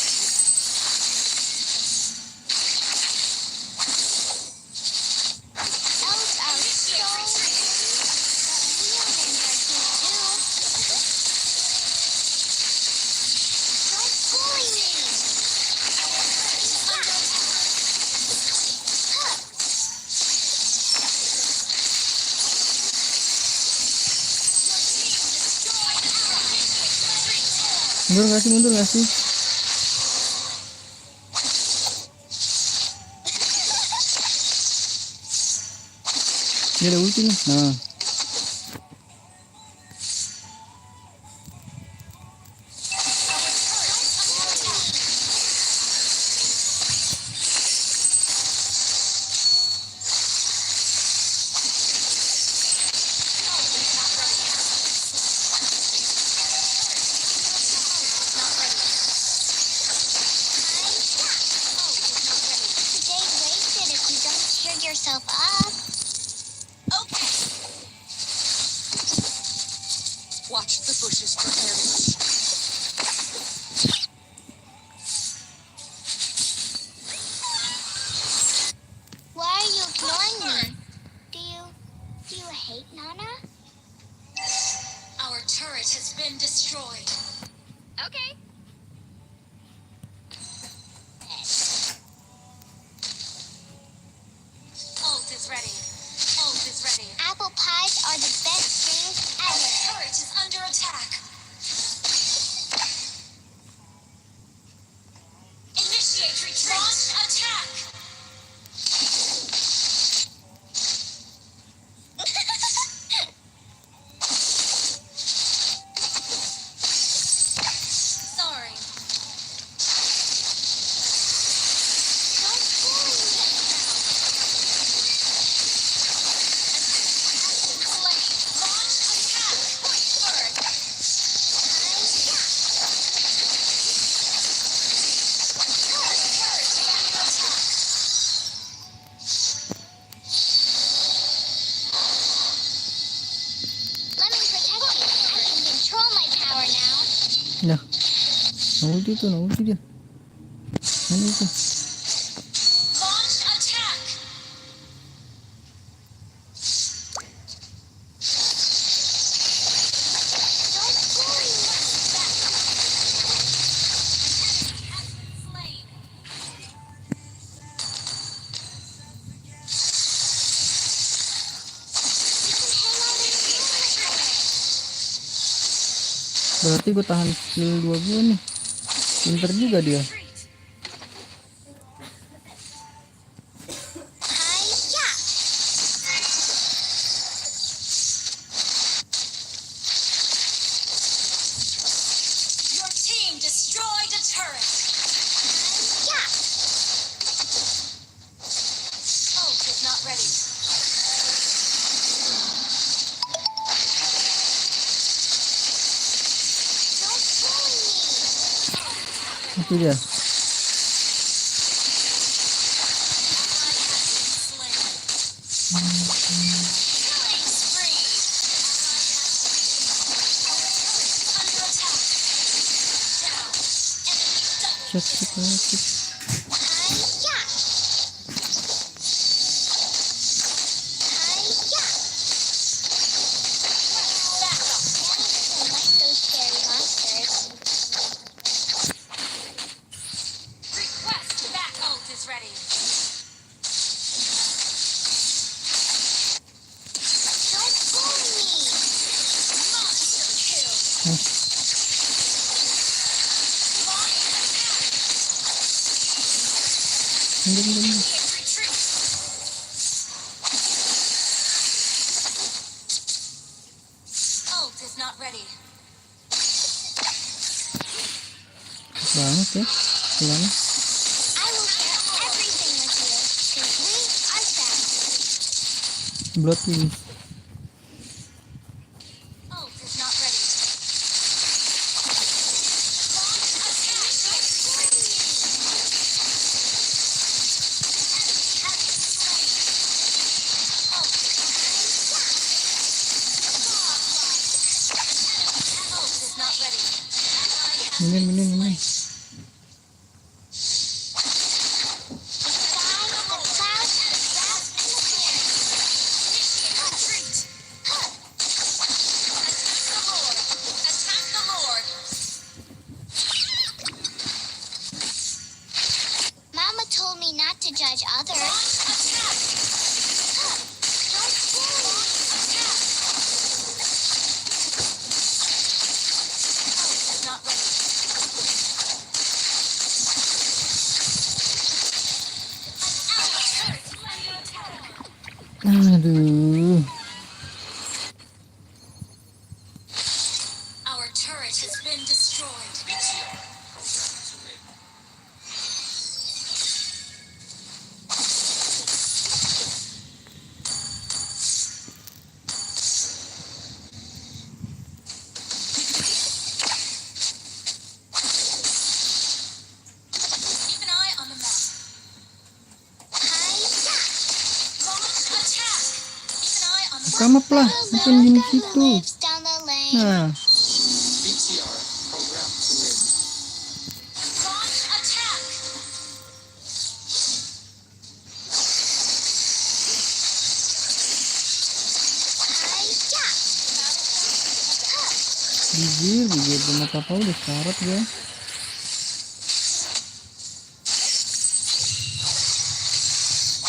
Elves are so cute, but humans are cute too. Don't bully me. Mundur nggak sih? Dia ada ulti nih. Nah, yourself up. Okay. Watch the bushes for enemies. Why are you ignoring me? Do you hate Nana? Our turret has been destroyed. Okay. Ult is ready. Ult is ready. Apple pies are the best things Our ever. turret is under attack. Initiate retreat. Launch attack. Sorry. Don't bully me. Slain. Launch attack. Point bird. Our turret is under attack. Let me protect you. I can control my power now. Nah, ulti tuh, ulti dia. Mana itu? Launch attack. Don't bully me. Slain. Berarti gue tahan skill 2 gue nih. Pinter juga dia. Hi-ya. Your team destroyed a turret. Yeah. Ult is not ready. Don't bully me. Itu dia. Slain. Killing spree. Under attack. Down. Enemy double. Cek cek cek. Hi-ya. Hi-ya. Back up. I like those scary monsters. Request back. Ult is ready. Don't bully me. Monster kill. Launch attack. Mundur, mundur, mundur. Retreat. Ult is not ready. Banget ya. Gimana? I will share everything with you, because we are fast. Blood wings. Ult is not ready. Launch attack. Ult is not ready. Minin, minin, minin. The clouds, Retreat. Attack the Lord. Mama told me not to judge others. Launch attack. Don't bully me. Attack. Ult is not ready. Our turret is under attack. Aduh. Our turret has been destroyed. Keep an eye on the map. Hi-ya. come up lah, bukan di situ. Lives down the lane. Nah, BTR program to win. Launch attack. Hi-ya. bibir sama papa udah syarat ya.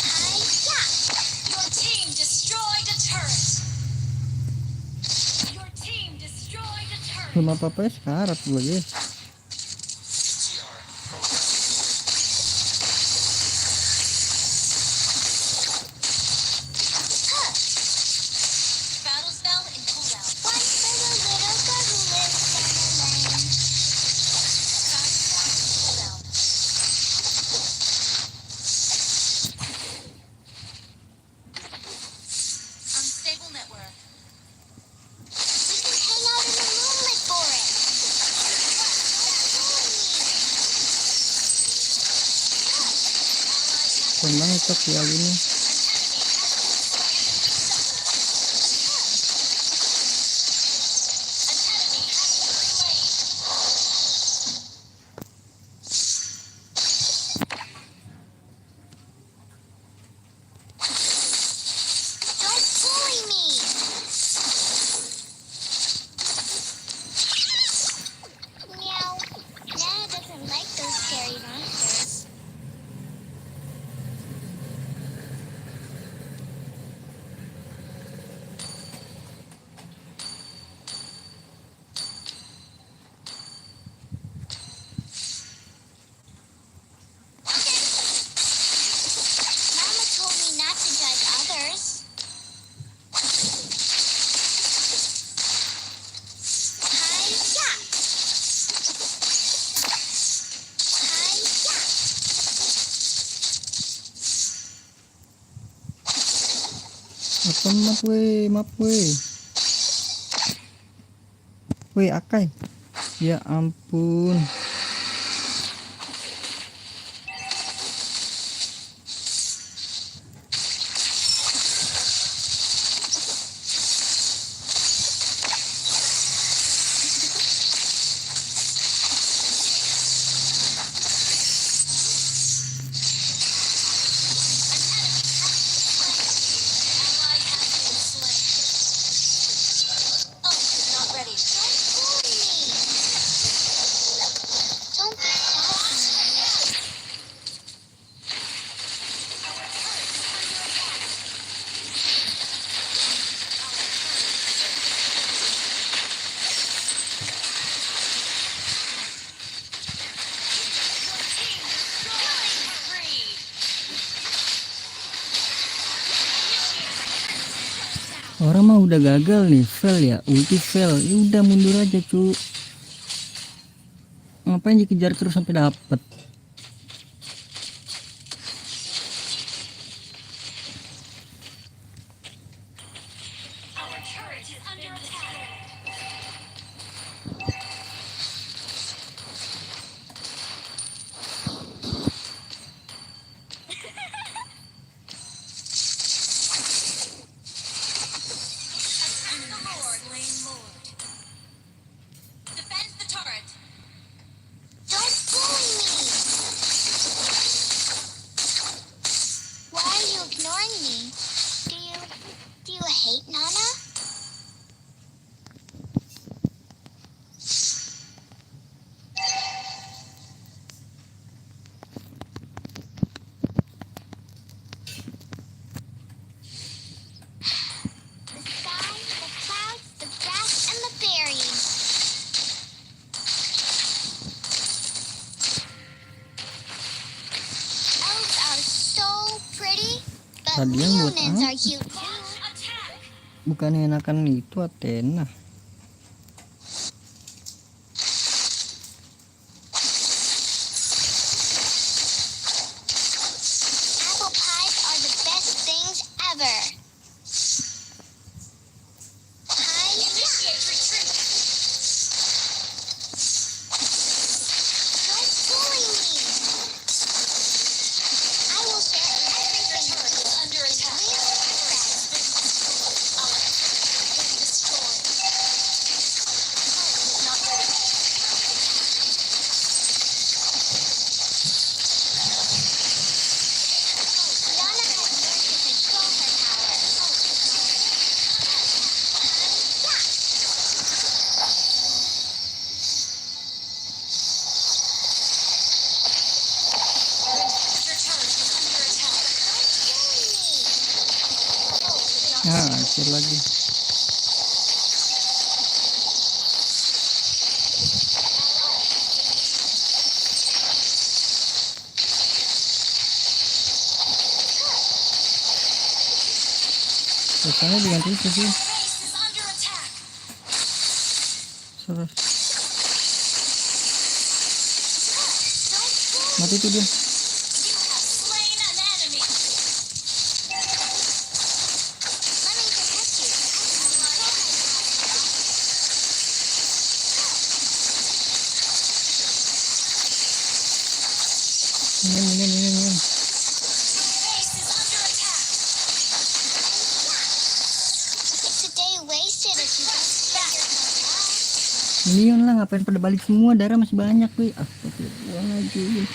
Hi-ya. Your team destroyed a turret. Your team destroyed a turret. Sama papa syarat gue guys. BTR program. Battle spell in cooldown. One for the little girl who lives down the lane. Cooldown. Unstable network. We can hang out in the moonlit forest. Keren banget cok ya ini. Don't bully me. Meow. Nana doesn't like those scary monsters. Mama told me not to judge others. Hi-ya. Hi-ya. Apa map weh. Weh Akai. Ya ampun. Ally has been slain. Oh, not ready. Don't bully me. Don't be sassy. Orang mah udah gagal nih, fail ya, ulti fail. Ya udah mundur aja cu. Ngapain dikejar terus sampai dapet? Our turret is under attack. Attack the Lord. Slain Lord. Defend the turret. Don't bully me. Why are you ignoring me? Do you hate Nana? The sky, the clouds, the grass, and the berries. Elves are so pretty, but Tadian buat humans apa? are cute too. Attack. Bukannya enakan itu Athena. Apple pies are the best things ever. Initiate retreat. Don't bully me. I will share everything with you. Under attack. Leave it at that. Our Hancur lagi. Biasanya diganti itu sih. Base is under attack. Terus mati tuh dia. You have slain an enemy. Let me protect you. Minion. Base is under attack. It's a day wasted if you don't figure it out. Minion lah, ngapain pada balik semua? Darah masih banyak tuh. Astagfirullahaladzim.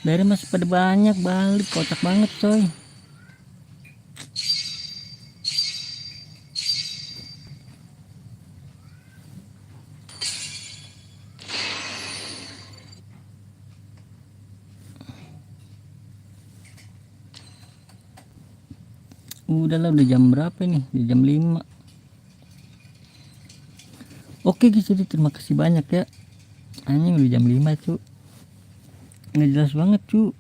Darah masih pada banyak, balik kocak banget coy. Udahlah, udah jam berapa nih? Udah jam 5. Oke guys, jadi terima kasih banyak ya. Anjing udah jam 5 cu. Nggak jelas banget cu.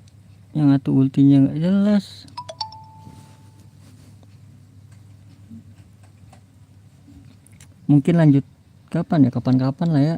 Yang satu ultinya nggak jelas. Mungkin lanjut kapan ya? Kapan-kapan lah ya.